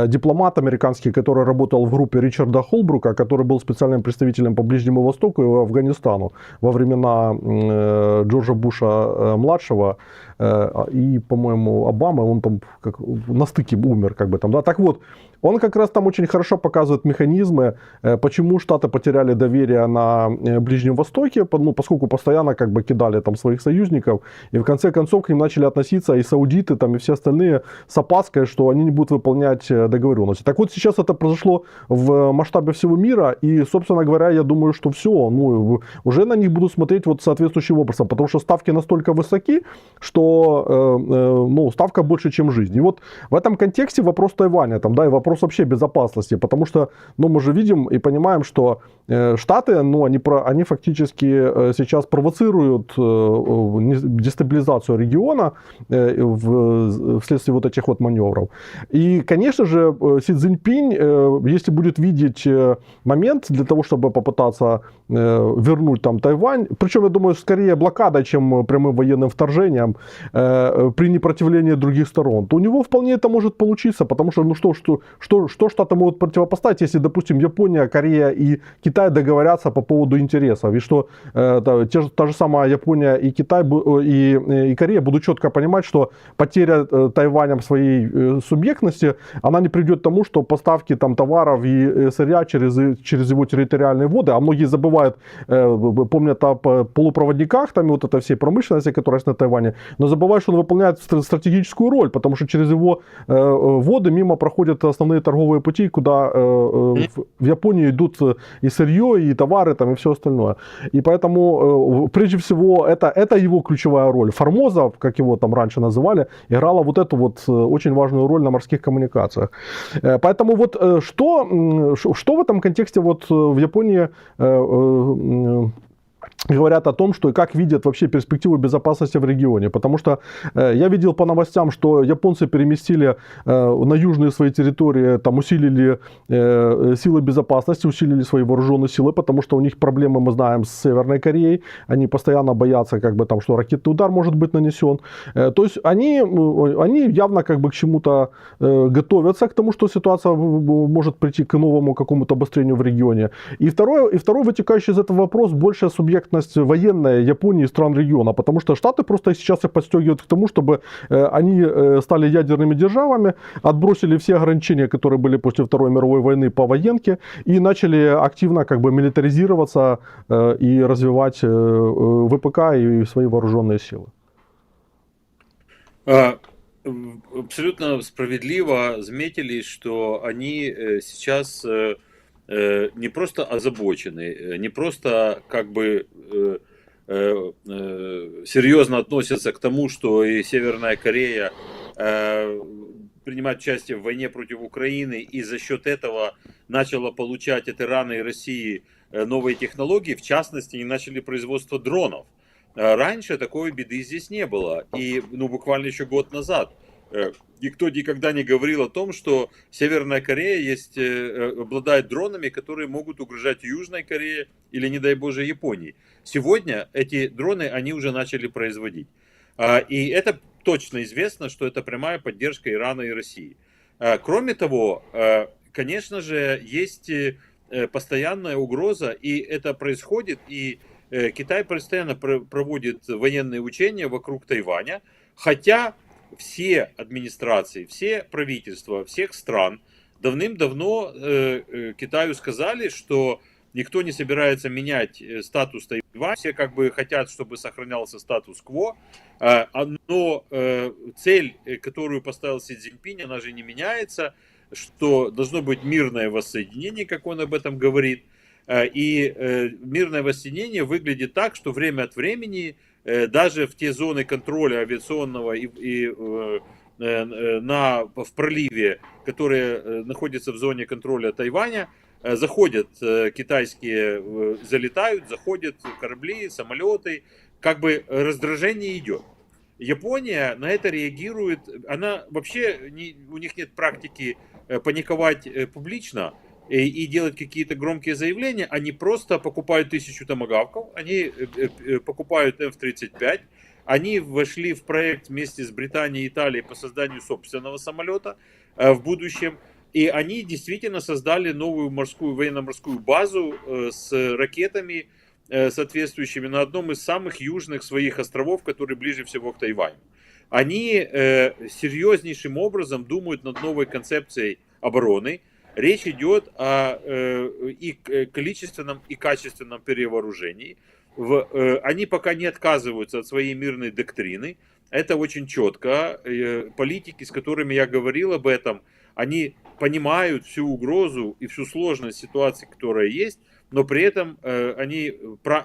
дипломат американский, который работал в группе Ричарда Холбрука, который был специальным представителем по Ближнему Востоку и Афганистану во времена Джорджа Буша-младшего и, по-моему, Обамы. Он там как на стыке умер, как бы там, да. Так вот, он как раз там очень хорошо показывает механизмы, почему Штаты потеряли доверие на Ближнем Востоке, ну, поскольку постоянно как бы кидали там своих союзников, и в конце концов к ним начали относиться и саудиты, там, и все остальные с опаской, что они не будут выполнять договоренности. Так вот, сейчас это произошло в масштабе всего мира, и, собственно говоря, я думаю, что все, ну, уже на них будут смотреть вот соответствующим образом, потому что ставки настолько высоки, что, ну, ставка больше, чем жизнь. И вот в этом контексте вопрос Тайваня, там, да, и вопрос вообще безопасности, потому что, ну, мы же видим и понимаем, что Штаты, ну, они фактически сейчас провоцируют дестабилизацию региона вследствие вот этих вот маневров. И, конечно же, Си Цзиньпинь, если будет видеть момент для того, чтобы попытаться вернуть там Тайвань, причем, я думаю, скорее блокада, чем прямым военным вторжением при непротивлении других сторон, то у него вполне это может получиться, потому что, ну, что Штаты могут противопоставить, если, допустим, Япония, Корея и Китай договорятся по поводу интересов, и что та же самая Япония и Китай и Корея будут четко понимать, что потеря Тайванем своей субъектности, она не приведет к тому, что поставки там товаров и сырья через его территориальные воды, а многие забывают, помнят о полупроводниках, там и вот этой всей промышленности, которая есть на Тайване, но забывают, что он выполняет стратегическую роль, потому что через его воды мимо проходят основные торговые пути, куда в Японию идут и сырье, и товары, там, и все остальное. И поэтому, прежде всего, это его ключевая роль. Формоза, как его там раньше называли, играла вот эту вот очень важную роль на морских коммуникациях. Поэтому вот что в этом контексте вот в Японии говорят о том, что и как видят вообще перспективу безопасности в регионе. Потому что я видел по новостям, что японцы переместили на южные свои территории, там усилили силы безопасности, усилили свои вооруженные силы, потому что у них проблемы, мы знаем, с Северной Кореей. Они постоянно боятся, как бы, там, что ракетный удар может быть нанесен. То есть они явно как бы к чему-то готовятся, к тому, что ситуация может прийти к новому какому-то обострению в регионе. И второй вытекающий из этого вопрос, большая субъектность военная Японии и стран региона, потому что Штаты просто сейчас их подстегивают к тому, чтобы они стали ядерными державами, отбросили все ограничения, которые были после Второй мировой войны по военке, и начали активно как бы милитаризироваться и развивать ВПК и свои вооруженные силы. Абсолютно справедливо заметили, что они сейчас не просто озабочены, не просто как бы серьезно относятся к тому, что и Северная Корея принимать участие в войне против Украины и за счет этого начала получать от Ирана и России новые технологии, в частности, они начали производство дронов. Раньше такой беды здесь не было. И буквально еще год назад никто никогда не говорил о том, что Северная Корея обладает дронами, которые могут угрожать Южной Корее или, не дай боже, Японии. Сегодня эти дроны они уже начали производить. И это точно известно, что это прямая поддержка Ирана и России. Кроме того, конечно же, есть постоянная угроза, и это происходит, и Китай постоянно проводит военные учения вокруг Тайваня, хотя все администрации, все правительства всех стран давным-давно Китаю сказали, что никто не собирается менять статус Тайваня, все как бы хотят, чтобы сохранялся статус-кво, но цель, которую поставил Си Цзиньпинь, она же не меняется, что должно быть мирное воссоединение, как он об этом говорит. И мирное воссоединение выглядит так, что время от времени даже в те зоны контроля авиационного в проливе, которые находятся в зоне контроля Тайваня, заходят китайские, залетают, заходят корабли, самолеты, как бы раздражение идет. Япония на это реагирует, она вообще, у них нет практики паниковать публично и делать какие-то громкие заявления, они просто покупают 1000 томагавков, они покупают F-35, они вошли в проект вместе с Британией и Италией по созданию собственного самолета в будущем, и они действительно создали новую военно-морскую базу с ракетами, соответствующими на одном из самых южных своих островов, который ближе всего к Тайваню. Они серьезнейшим образом думают над новой концепцией обороны. Речь идет о и количественном, и качественном перевооружении. Они пока не отказываются от своей мирной доктрины. Это очень четко. Политики, с которыми я говорил об этом, они понимают всю угрозу и всю сложность ситуации, которая есть, но при этом они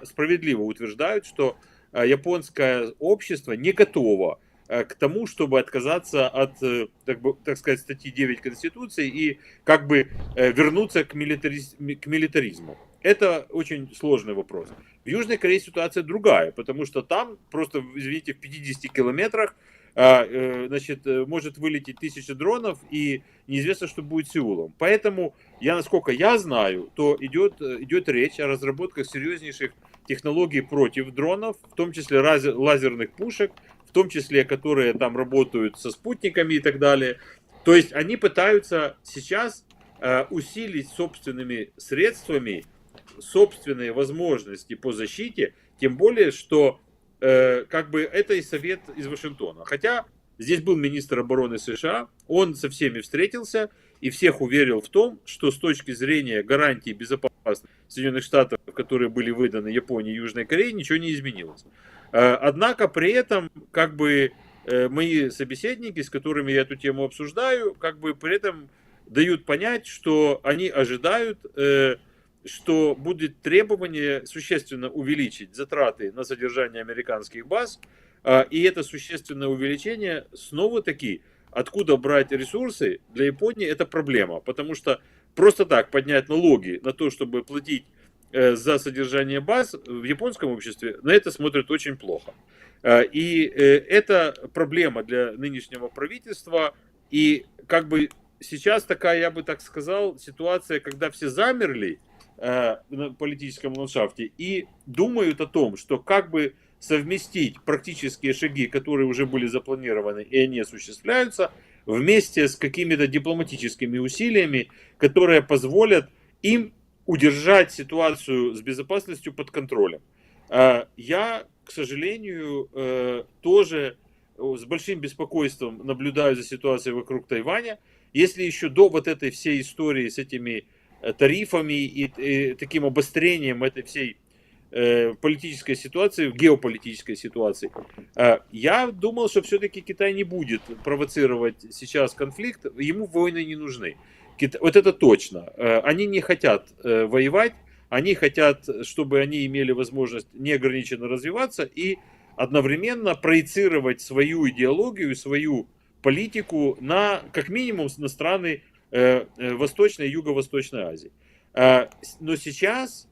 справедливо утверждают, что японское общество не готово к тому, чтобы отказаться от, так сказать, статьи 9 Конституции и как бы вернуться к милитаризму. Это очень сложный вопрос. В Южной Корее ситуация другая, потому что там просто, извините, в 50 километрах значит, может вылететь 1000 дронов, и неизвестно, что будет с Сеулом. Поэтому, насколько я знаю, то идет речь о разработках серьезнейших технологий против дронов, в том числе лазерных пушек, в том числе, которые там работают со спутниками и так далее. То есть они пытаются сейчас усилить собственными средствами собственные возможности по защите, тем более, что как бы это и совет из Вашингтона. Хотя здесь был министр обороны США, он со всеми встретился и всех уверил в том, что с точки зрения гарантии безопасности Соединенных Штатов, которые были выданы Японии и Южной Корее, ничего не изменилось. Однако при этом как бы мои собеседники, с которыми я эту тему обсуждаю, как бы при этом дают понять, что они ожидают, что будет требование существенно увеличить затраты на содержание американских баз, и это существенное увеличение снова-таки, откуда брать ресурсы для Японии, это проблема, потому что просто так поднять налоги на то, чтобы платить за содержание баз в японском обществе, на это смотрят очень плохо. И это проблема для нынешнего правительства, и как бы сейчас такая, я бы так сказал, ситуация, когда все замерли на политическом ландшафте и думают о том, что как бы совместить практические шаги, которые уже были запланированы и они осуществляются, вместе с какими-то дипломатическими усилиями, которые позволят им удержать ситуацию с безопасностью под контролем. Я, к сожалению, тоже с большим беспокойством наблюдаю за ситуацией вокруг Тайваня. Если еще до вот этой всей истории с этими тарифами и таким обострением этой всей политической ситуации, геополитической ситуации, я думал, что все-таки Китай не будет провоцировать сейчас конфликт, ему войны не нужны. Вот это точно. Они не хотят воевать, они хотят, чтобы они имели возможность неограниченно развиваться и одновременно проецировать свою идеологию, свою политику на, как минимум, на страны Восточной и Юго-Восточной Азии. Но сейчас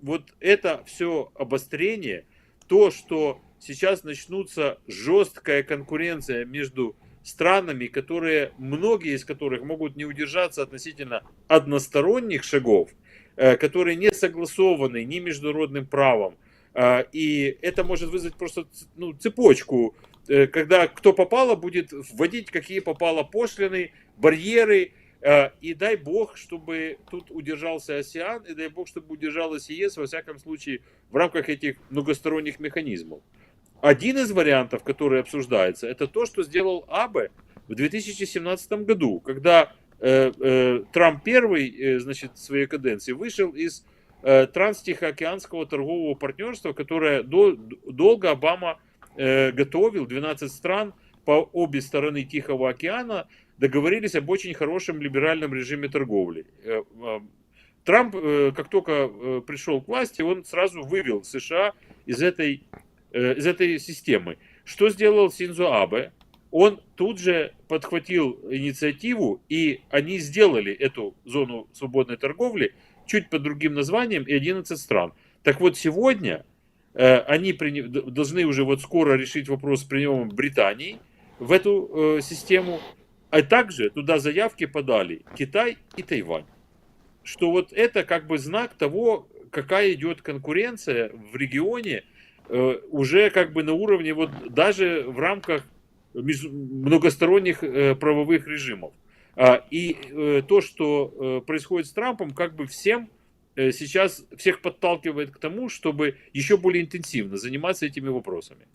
вот это все обострение, то, что сейчас начнутся жесткая конкуренция между странами, которые, многие из которых могут не удержаться относительно односторонних шагов, которые не согласованы ни международным правом, и это может вызвать просто цепочку, когда кто попало будет вводить какие попало пошлины, барьеры, и дай бог, чтобы тут удержался АСЕАН, и дай бог, чтобы удержалась ЕС, во всяком случае, в рамках этих многосторонних механизмов. Один из вариантов, который обсуждается, это то, что сделал Абе в 2017 году, когда Трамп первый, значит, в своей каденции вышел из Транстихоокеанского торгового партнерства, которое долго Обама готовил, 12 стран по обе стороны Тихого океана договорились об очень хорошем либеральном режиме торговли. Трамп, как только пришел к власти, он сразу вывел США из этой системы. Что сделал Синдзо Абе? Он тут же подхватил инициативу, и они сделали эту зону свободной торговли чуть под другим названием, и 11 стран. Так вот, сегодня они должны уже вот скоро решить вопрос с приемом Британии в эту систему, а также туда заявки подали Китай и Тайвань. Что вот это как бы знак того, какая идет конкуренция в регионе, уже как бы на уровне вот даже в рамках многосторонних правовых режимов. И то, что происходит с Трампом, как бы сейчас всех подталкивает к тому, чтобы еще более интенсивно заниматься этими вопросами.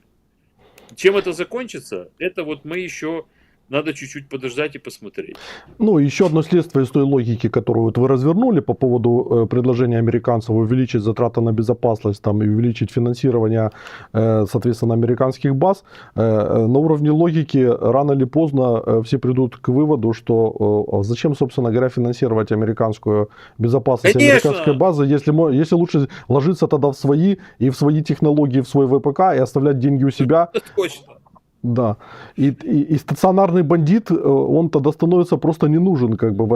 Чем это закончится, это вот мы еще надо чуть-чуть подождать и посмотреть. Ну, еще одно следствие из той логики, которую вот вы развернули по поводу предложения американцев увеличить затраты на безопасность там, и увеличить финансирование, соответственно, американских баз. На уровне логики рано или поздно все придут к выводу, что зачем, собственно говоря, финансировать американскую безопасность, американской базы, если лучше ложиться тогда в свои технологии, в свой ВПК и оставлять деньги у себя. Это точно. Да. И стационарный бандит, он тогда становится просто не нужен как бы в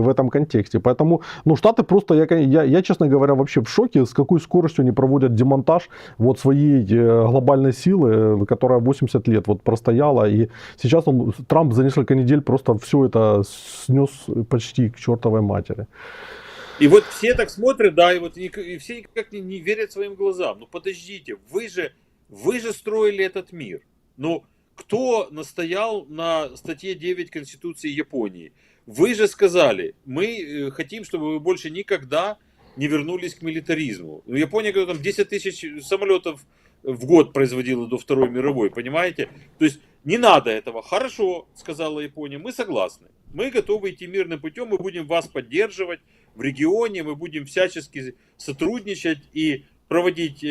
этом контексте. Поэтому, ну, Штаты просто, я, честно говоря, вообще в шоке, с какой скоростью они проводят демонтаж вот своей глобальной силы, которая 80 лет вот простояла. И сейчас Трамп за несколько недель просто все это снес почти к чертовой матери. И вот все так смотрят, да, и вот и все никак не верят своим глазам. Ну подождите, вы же строили этот мир. Ну, кто настоял на статье 9 Конституции Японии? Вы же сказали, мы хотим, чтобы вы больше никогда не вернулись к милитаризму. Япония, когда там 10 тысяч самолетов в год производила до Второй мировой, понимаете? То есть не надо этого. Хорошо, сказала Япония, мы согласны. Мы готовы идти мирным путем, мы будем вас поддерживать в регионе, мы будем всячески сотрудничать и проводить,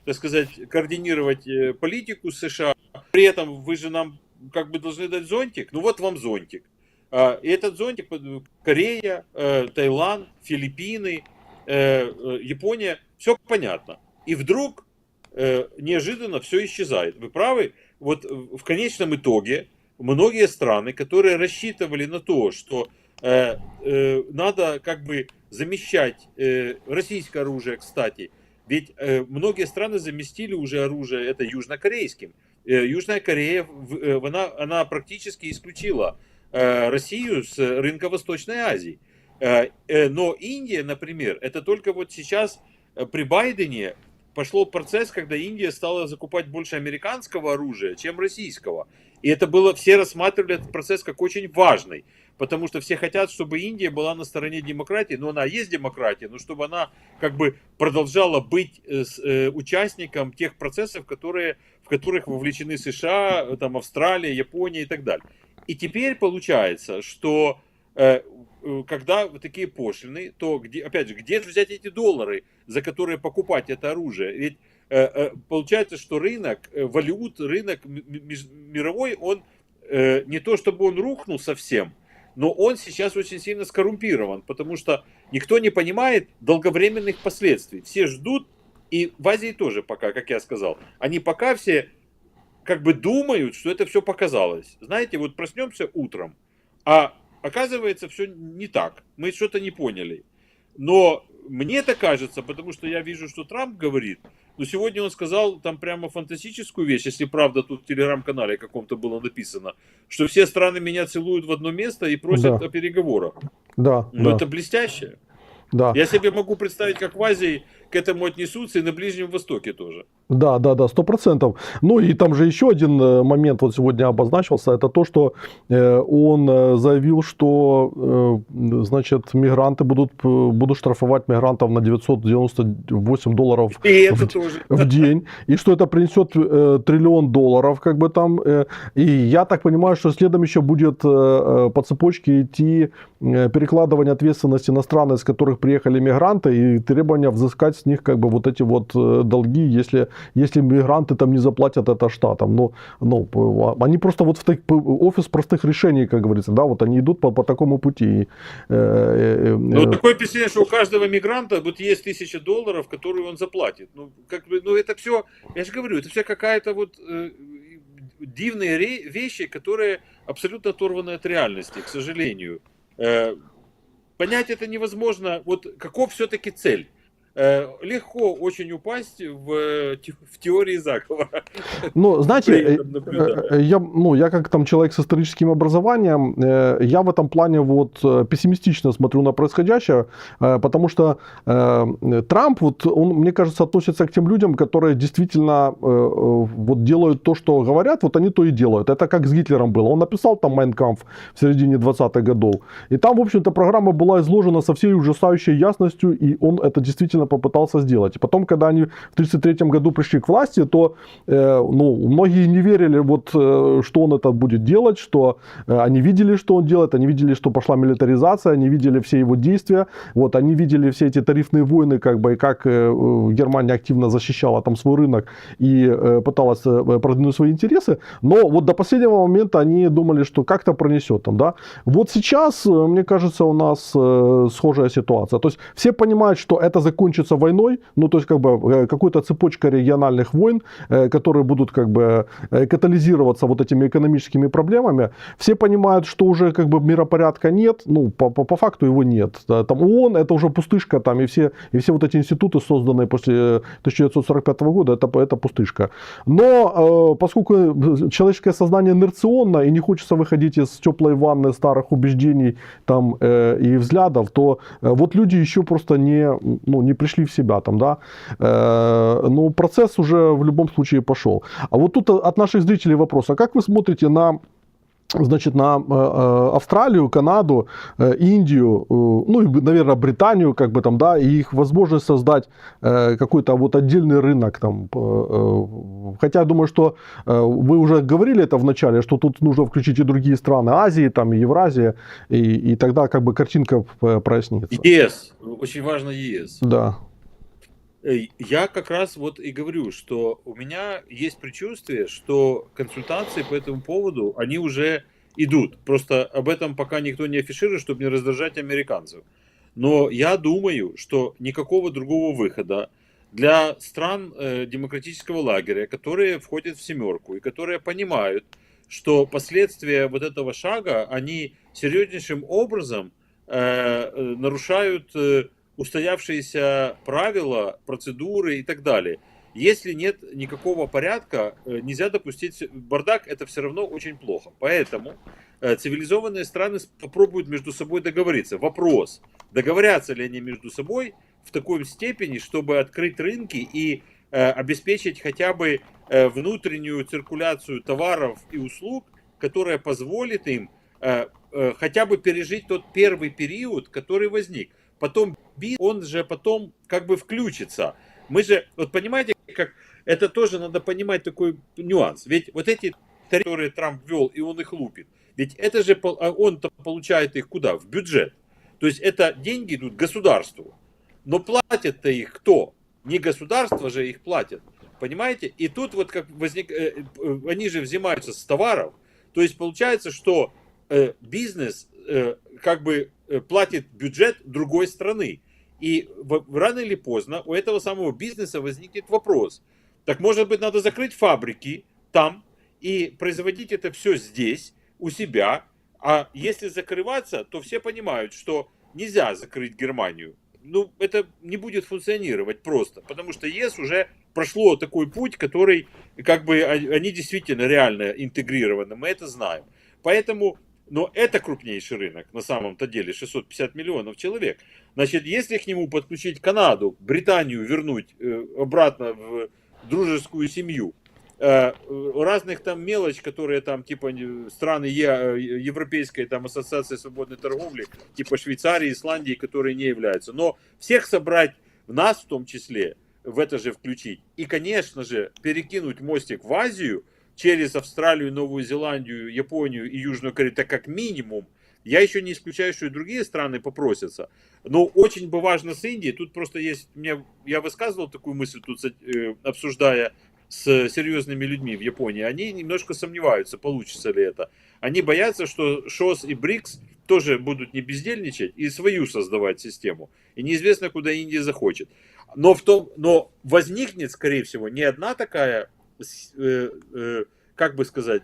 так сказать, координировать политику США. При этом вы же нам как бы должны дать зонтик. Ну вот вам зонтик. И этот зонтик Корея, Таиланд, Филиппины, Япония, все понятно. И вдруг неожиданно все исчезает. Вы правы? Вот в конечном итоге многие страны, которые рассчитывали на то, что надо как бы замещать российское оружие, кстати, ведь многие страны заместили уже оружие это южнокорейским. Южная Корея, она практически исключила Россию с рынка Восточной Азии. Но Индия, например, это только вот сейчас при Байдене пошел процесс, когда Индия стала закупать больше американского оружия, чем российского. И это было, все рассматривали этот процесс как очень важный. Потому что все хотят, чтобы Индия была на стороне демократии, но она есть демократия, но чтобы она как бы продолжала быть участником тех процессов, в которых вовлечены США, там, Австралия, Япония и так далее. И теперь получается, что когда такие пошлины, то опять же, где взять эти доллары, за которые покупать это оружие? Ведь получается, что рынок валют, рынок мировой, он не то чтобы он рухнул совсем, но он сейчас очень сильно скоррумпирован, потому что никто не понимает долговременных последствий. Все ждут, и в Азии тоже пока, как я сказал, они пока все как бы думают, что это все показалось. Знаете, вот проснемся утром, а оказывается все не так. Мы что-то не поняли. Но мне это кажется, потому что я вижу, что Трамп говорит, но сегодня он сказал там прямо фантастическую вещь, если правда тут в телеграм-канале каком-то было написано, что все страны меня целуют в одно место и просят Да. о переговорах. Да, Ну да, это блестяще. да. Я себе могу представить, как в Азии к этому отнесутся и на Ближнем Востоке тоже. Да, да, да, 100%. Ну и там же еще один момент вот сегодня обозначился, это то, что он заявил, что, значит, мигранты будут штрафовать мигрантов на $998 И это тоже. в день, и что это принесет $1 триллион, как бы там. И я так понимаю, что следом еще будет по цепочке идти перекладывание ответственности на страны, из которых приехали мигранты, и требования взыскать с них как бы вот эти вот долги, если мигранты там не заплатят это штатам. Ну, они просто вот в офис простых решений, как говорится, да, вот они идут по такому пути. Ну, такое впечатление, что у каждого мигранта вот есть $1000, которые он заплатит. Ну, как бы, ну это все, я же говорю, это все какая-то вот дивные вещи, которые абсолютно оторваны от реальности, к сожалению. Понять это невозможно. Вот каков все-таки цель? Легко очень упасть в теории заговора. Ну, знаете, Наблюдая. я как там человек с историческим образованием, я в этом плане вот пессимистично смотрю на происходящее, потому что Трамп, вот он, мне кажется, относится к тем людям, которые действительно вот делают то, что говорят, вот они то и делают. Это как с Гитлером было. Он написал там «Майн кампф» в середине 20-х годов, и там, в общем-то, программа была изложена со всей ужасающей ясностью, и он это действительно попытался сделать. И потом, когда они в 1933 году пришли к власти, то многие не верили, вот, что он это будет делать, что они видели, что он делает, они видели, что пошла милитаризация, они видели все его действия, вот, они видели все эти тарифные войны, как бы, и как Германия активно защищала там свой рынок и пыталась продвинуть свои интересы, но вот до последнего момента они думали, что как-то пронесет там, да. Вот сейчас, мне кажется, у нас схожая ситуация. То есть все понимают, что это закончится войной, ну, то есть как бы какой-то цепочка региональных войн, которые будут как бы катализироваться вот этими экономическими проблемами. Все понимают, что уже как бы миропорядка нет, ну, по факту его нет. Там ООН это уже пустышка, там и все вот эти институты, созданные после 1945 года, это пустышка. Но поскольку человеческое сознание инерционно и не хочется выходить из теплой ванны старых убеждений там, и взглядов, то вот люди еще просто не пришли в себя там, да. Но процесс уже в любом случае пошел. А вот тут от наших зрителей вопрос. А как вы смотрите на, значит, на Австралию, Канаду, Индию, ну и, наверное, Британию, как бы там, да, и их возможность создать какой-то вот отдельный рынок там. Хотя я думаю, что вы уже говорили это в начале, что тут нужно включить и другие страны Азии, там, и Евразия, и тогда как бы картинка прояснится. ЕС. Очень важно ЕС. Да. Я как раз вот и говорю, что у меня есть предчувствие, что консультации по этому поводу, они уже идут. Просто об этом пока никто не афиширует, чтобы не раздражать американцев. Но я думаю, что никакого другого выхода для стран демократического лагеря, которые входят в семерку и которые понимают, что последствия вот этого шага, они серьезнейшим образом нарушают устоявшиеся правила, процедуры и так далее. Если нет никакого порядка, нельзя допустить бардак, это все равно очень плохо. Поэтому цивилизованные страны попробуют между собой договориться. Вопрос, договорятся ли они между собой в такой степени, чтобы открыть рынки и обеспечить хотя бы внутреннюю циркуляцию товаров и услуг, которая позволит им хотя бы пережить тот первый период, который возник. Потом он же потом как бы включится. Мы же, вот понимаете, как это тоже надо понимать такой нюанс. Ведь вот эти тарифы, которые Трамп ввел, и он их лупит, ведь это же он-то получает их куда? В бюджет. То есть это деньги идут государству. Но платят-то их кто? Не государство же их платят. Понимаете? И тут вот как они же взимаются с товаров. То есть получается, что бизнес как бы платит бюджет другой страны. И рано или поздно у этого самого бизнеса возникнет вопрос. Так может быть надо закрыть фабрики там и производить это все здесь, у себя. А если закрываться, то все понимают, что нельзя закрыть Германию. Ну, это не будет функционировать просто, потому что ЕС уже прошло такой путь, который, как бы, они действительно реально интегрированы, мы это знаем. Поэтому, но это крупнейший рынок, на самом-то деле, 650 миллионов человек. Значит, если к нему подключить Канаду, Британию вернуть обратно в дружескую семью, разных там мелочь, которые там типа страны Европейской там ассоциации свободной торговли, типа Швейцарии, Исландии, которые не являются. Но всех собрать, нас в том числе, в это же включить. И, конечно же, перекинуть мостик в Азию через Австралию, Новую Зеландию, Японию и Южную Корею, так как минимум. Я еще не исключаю, что и другие страны попросятся. Но очень бы важно с Индией. Тут просто есть, я высказывал такую мысль, тут обсуждая с серьезными людьми в Японии, они немножко сомневаются, получится ли это. Они боятся, что ШОС и БРИКС тоже будут не бездельничать и свою создавать систему. И неизвестно, куда Индия захочет. Но возникнет, скорее всего, не одна такая, как бы сказать,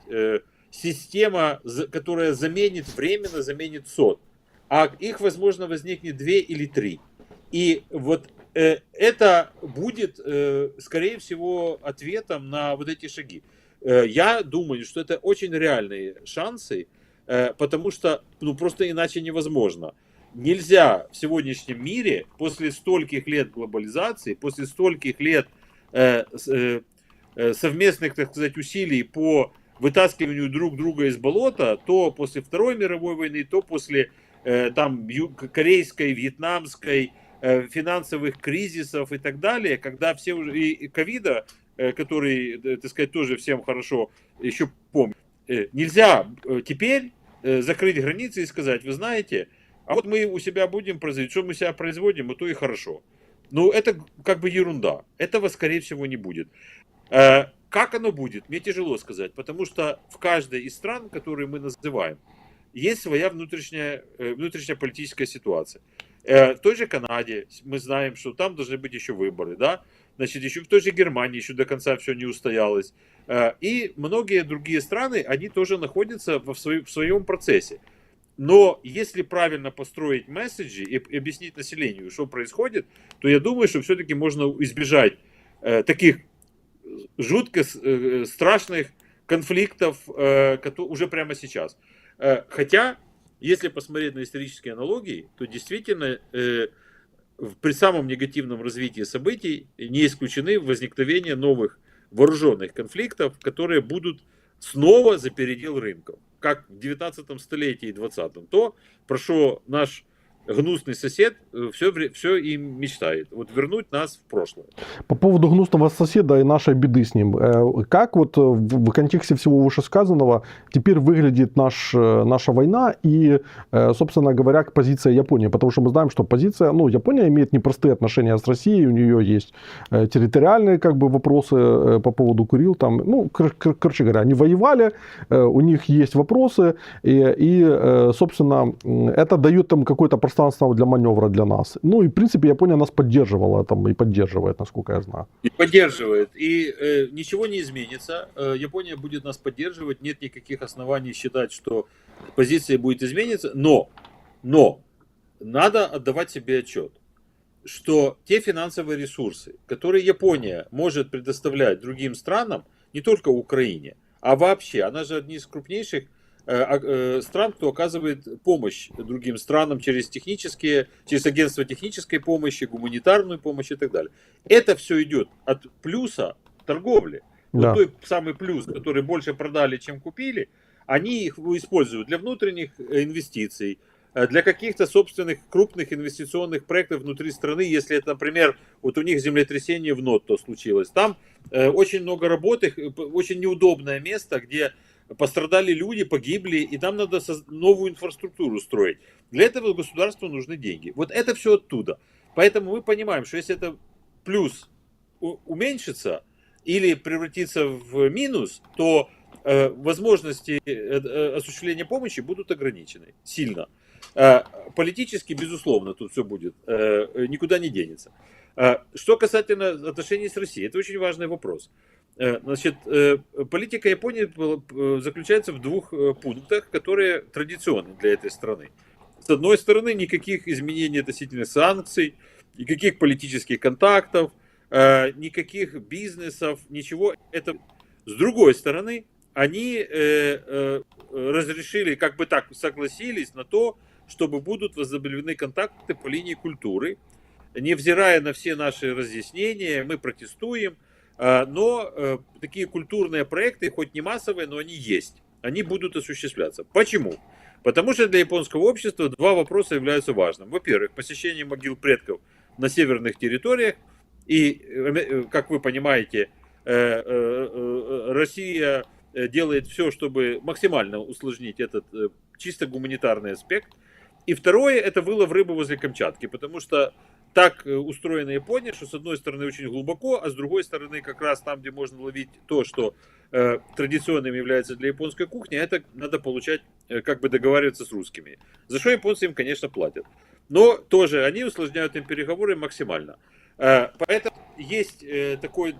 система, которая временно заменит СОТ. А их, возможно, возникнет 2 или 3. И вот это будет, скорее всего, ответом на вот эти шаги. Я думаю, что это очень реальные шансы, потому что просто иначе невозможно. Нельзя в сегодняшнем мире, после стольких лет глобализации, после стольких лет совместных, так сказать, усилий по вытаскиванию друг друга из болота, то после Второй мировой войны, то после там корейской, вьетнамской, финансовых кризисов и так далее, когда все уже, и ковида, который, так сказать, тоже всем хорошо еще помню, нельзя теперь закрыть границы и сказать, вы знаете, а вот мы у себя будем производить, что мы себя производим, и то и хорошо. Ну, это как бы ерунда. Этого, скорее всего, не будет. Как оно будет, мне тяжело сказать, потому что в каждой из стран, которые мы называем, есть своя внутренняя политическая ситуация. В той же Канаде мы знаем, что там должны быть еще выборы, да? Значит, еще в той же Германии еще до конца все не устоялось. И многие другие страны, они тоже находятся в своем процессе. Но если правильно построить месседжи и объяснить населению, что происходит, то я думаю, что все-таки можно избежать таких жутко страшных конфликтов уже прямо сейчас. Хотя, если посмотреть на исторические аналогии, то действительно при самом негативном развитии событий не исключены возникновение новых вооруженных конфликтов, которые будут снова за передел рынков. Как в 19 столетии и 20-м, то про что наш гнусный сосед все и мечтает. Вот вернуть нас в прошлое. По поводу гнусного соседа и нашей беды с ним. Как вот в контексте всего вышесказанного теперь выглядит наша война и, собственно говоря, позиция Японии? Потому что мы знаем, что позиция, Япония имеет непростые отношения с Россией, у нее есть территориальные как бы вопросы по поводу Курил. Там, короче говоря, они воевали, у них есть вопросы, и собственно, это дает там какой-то пространство для маневра для нас. И, в принципе, Япония нас поддерживала там и поддерживает, насколько я знаю. И поддерживает. И ничего не изменится. Япония будет нас поддерживать. Нет никаких оснований считать, что позиция будет измениться. Но надо отдавать себе отчет, что те финансовые ресурсы, которые Япония может предоставлять другим странам, не только Украине, а вообще, она же одни из крупнейших стран, кто оказывает помощь другим странам через агентство технической помощи, гуманитарную помощь и так далее. Это все идет от плюса торговли. Да. Вот той самый плюс, который больше продали, чем купили, они их используют для внутренних инвестиций, для каких-то собственных крупных инвестиционных проектов внутри страны, если это, например, вот у них землетрясение в Ното случилось. Там очень много работы, очень неудобное место, где пострадали люди, погибли, и там надо новую инфраструктуру строить. Для этого государству нужны деньги. Вот это все оттуда. Поэтому мы понимаем, что если это плюс уменьшится или превратится в минус, то возможности осуществления помощи будут ограничены сильно. Политически, безусловно, тут все будет, никуда не денется. Что касательно отношений с Россией, это очень важный вопрос. Значит, политика Японии заключается в двух пунктах, которые традиционны для этой страны. С одной стороны, никаких изменений относительно санкций, никаких политических контактов, никаких бизнесов, ничего. Это. С другой стороны, они разрешили, как бы так, согласились на то, чтобы будут возобновлены контакты по линии культуры, невзирая на все наши разъяснения, мы протестуем, но такие культурные проекты, хоть не массовые, но они есть, они будут осуществляться. Почему? Потому что для японского общества два вопроса являются важными. Во-первых, посещение могил предков на северных территориях, и, как вы понимаете, Россия делает все, чтобы максимально усложнить этот чисто гуманитарный аспект. И второе, это вылов рыбы возле Камчатки, потому что так устроена Япония, что с одной стороны очень глубоко, а с другой стороны как раз там, где можно ловить то, что традиционным является для японской кухни, это надо получать, как бы договариваться с русскими. За что японцы им, конечно, платят. Но тоже они усложняют им переговоры максимально. Поэтому есть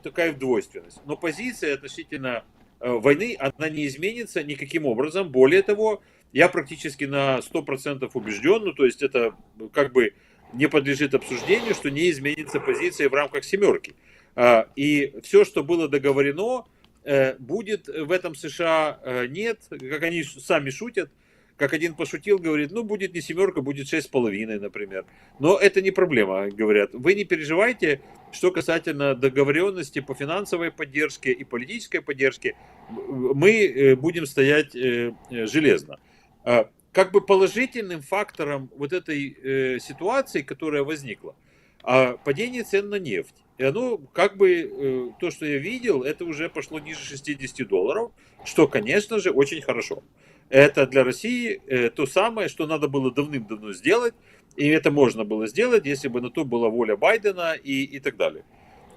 такая двойственность. Но позиция относительно войны, она не изменится никаким образом. Более того, я практически на 100% убежден, ну то есть это как бы не подлежит обсуждению, что не изменится позиция в рамках «семерки». И все, что было договорено, будет в этом США нет, как они сами шутят. Как один пошутил, говорит, ну будет не 7, будет 6,5, например. Но это не проблема, говорят. Вы не переживайте, что касательно договоренности по финансовой поддержке и политической поддержке, мы будем стоять железно. Как бы положительным фактором вот этой ситуации, которая возникла, падение цен на нефть. И оно, как бы, то, что я видел, это уже пошло ниже $60, что, конечно же, очень хорошо. Это для России то самое, что надо было давным-давно сделать, и это можно было сделать, если бы на то была воля Байдена и так далее.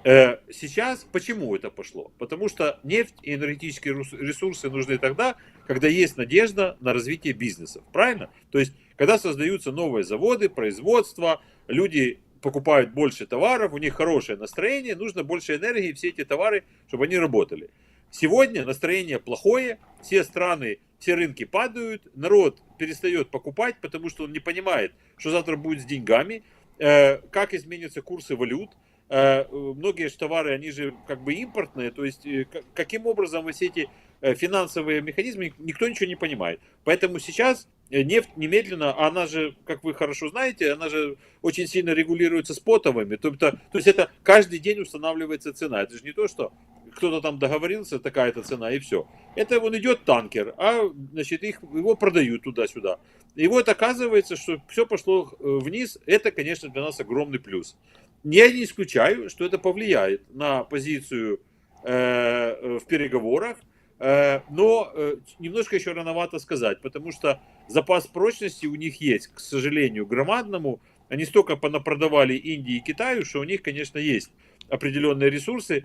Сейчас почему это пошло? Потому что нефть и энергетические ресурсы нужны тогда, когда есть надежда на развитие бизнесов. Правильно? То есть, когда создаются новые заводы, производства, люди покупают больше товаров, у них хорошее настроение, нужно больше энергии, все эти товары, чтобы они работали. Сегодня настроение плохое, все страны, все рынки падают, народ перестает покупать, потому что он не понимает, что завтра будет с деньгами, как изменятся курсы валют. Многие же товары, они же как бы импортные, то есть каким образом все эти финансовые механизмы, никто ничего не понимает. Поэтому сейчас нефть немедленно, она же, как вы хорошо знаете, она же очень сильно регулируется спотовыми, то есть это каждый день устанавливается цена, это же не то, что кто-то там договорился, такая-то цена и все. Это он идет танкер, а значит его продают туда-сюда. И вот оказывается, что все пошло вниз, это, конечно, для нас огромный плюс. Я не исключаю, что это повлияет на позицию в переговорах, но немножко еще рановато сказать, потому что запас прочности у них есть, к сожалению, громадному. Они столько понапродавали Индии и Китаю, что у них, конечно, есть определенные ресурсы.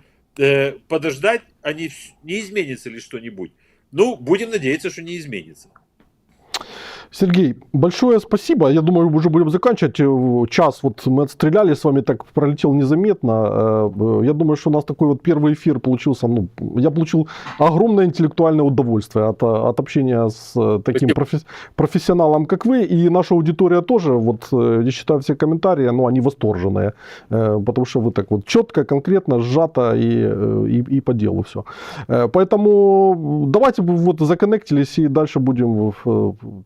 Подождать, не изменится ли что-нибудь. Ну, будем надеяться, что не изменится. Сергей, большое спасибо. Я думаю, уже будем заканчивать. Час вот мы отстреляли с вами, так пролетел незаметно. Я думаю, что у нас такой вот первый эфир получился. Ну, я получил огромное интеллектуальное удовольствие от общения с таким профессионалом, как вы. И наша аудитория тоже. Вот я считаю, все комментарии, ну, они восторженные. Потому что вы так вот четко, конкретно, сжато и по делу все. Поэтому давайте вот законнектились и дальше будем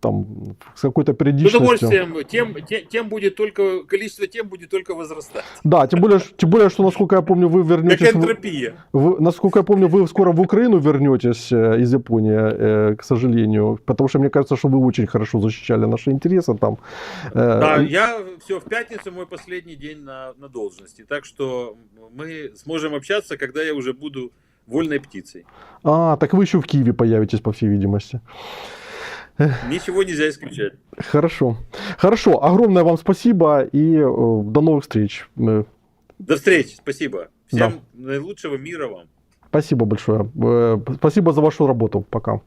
там с какой-то периодичностью. С удовольствием, тем будет только, количество тем будет только возрастать. Да, тем более, что, насколько я помню, вы вернетесь... Как энтропия. Насколько я помню, вы скоро в Украину вернетесь из Японии, к сожалению, потому что мне кажется, что вы очень хорошо защищали наши интересы там. Да, я все, в пятницу мой последний день на должности, так что мы сможем общаться, когда я уже буду вольной птицей. Так вы еще в Киеве появитесь, по всей видимости. Ничего нельзя исключать. Хорошо. Хорошо. Огромное вам спасибо и до новых встреч. До встречи. Спасибо. Всем наилучшего мира вам. Спасибо большое. Спасибо за вашу работу. Пока.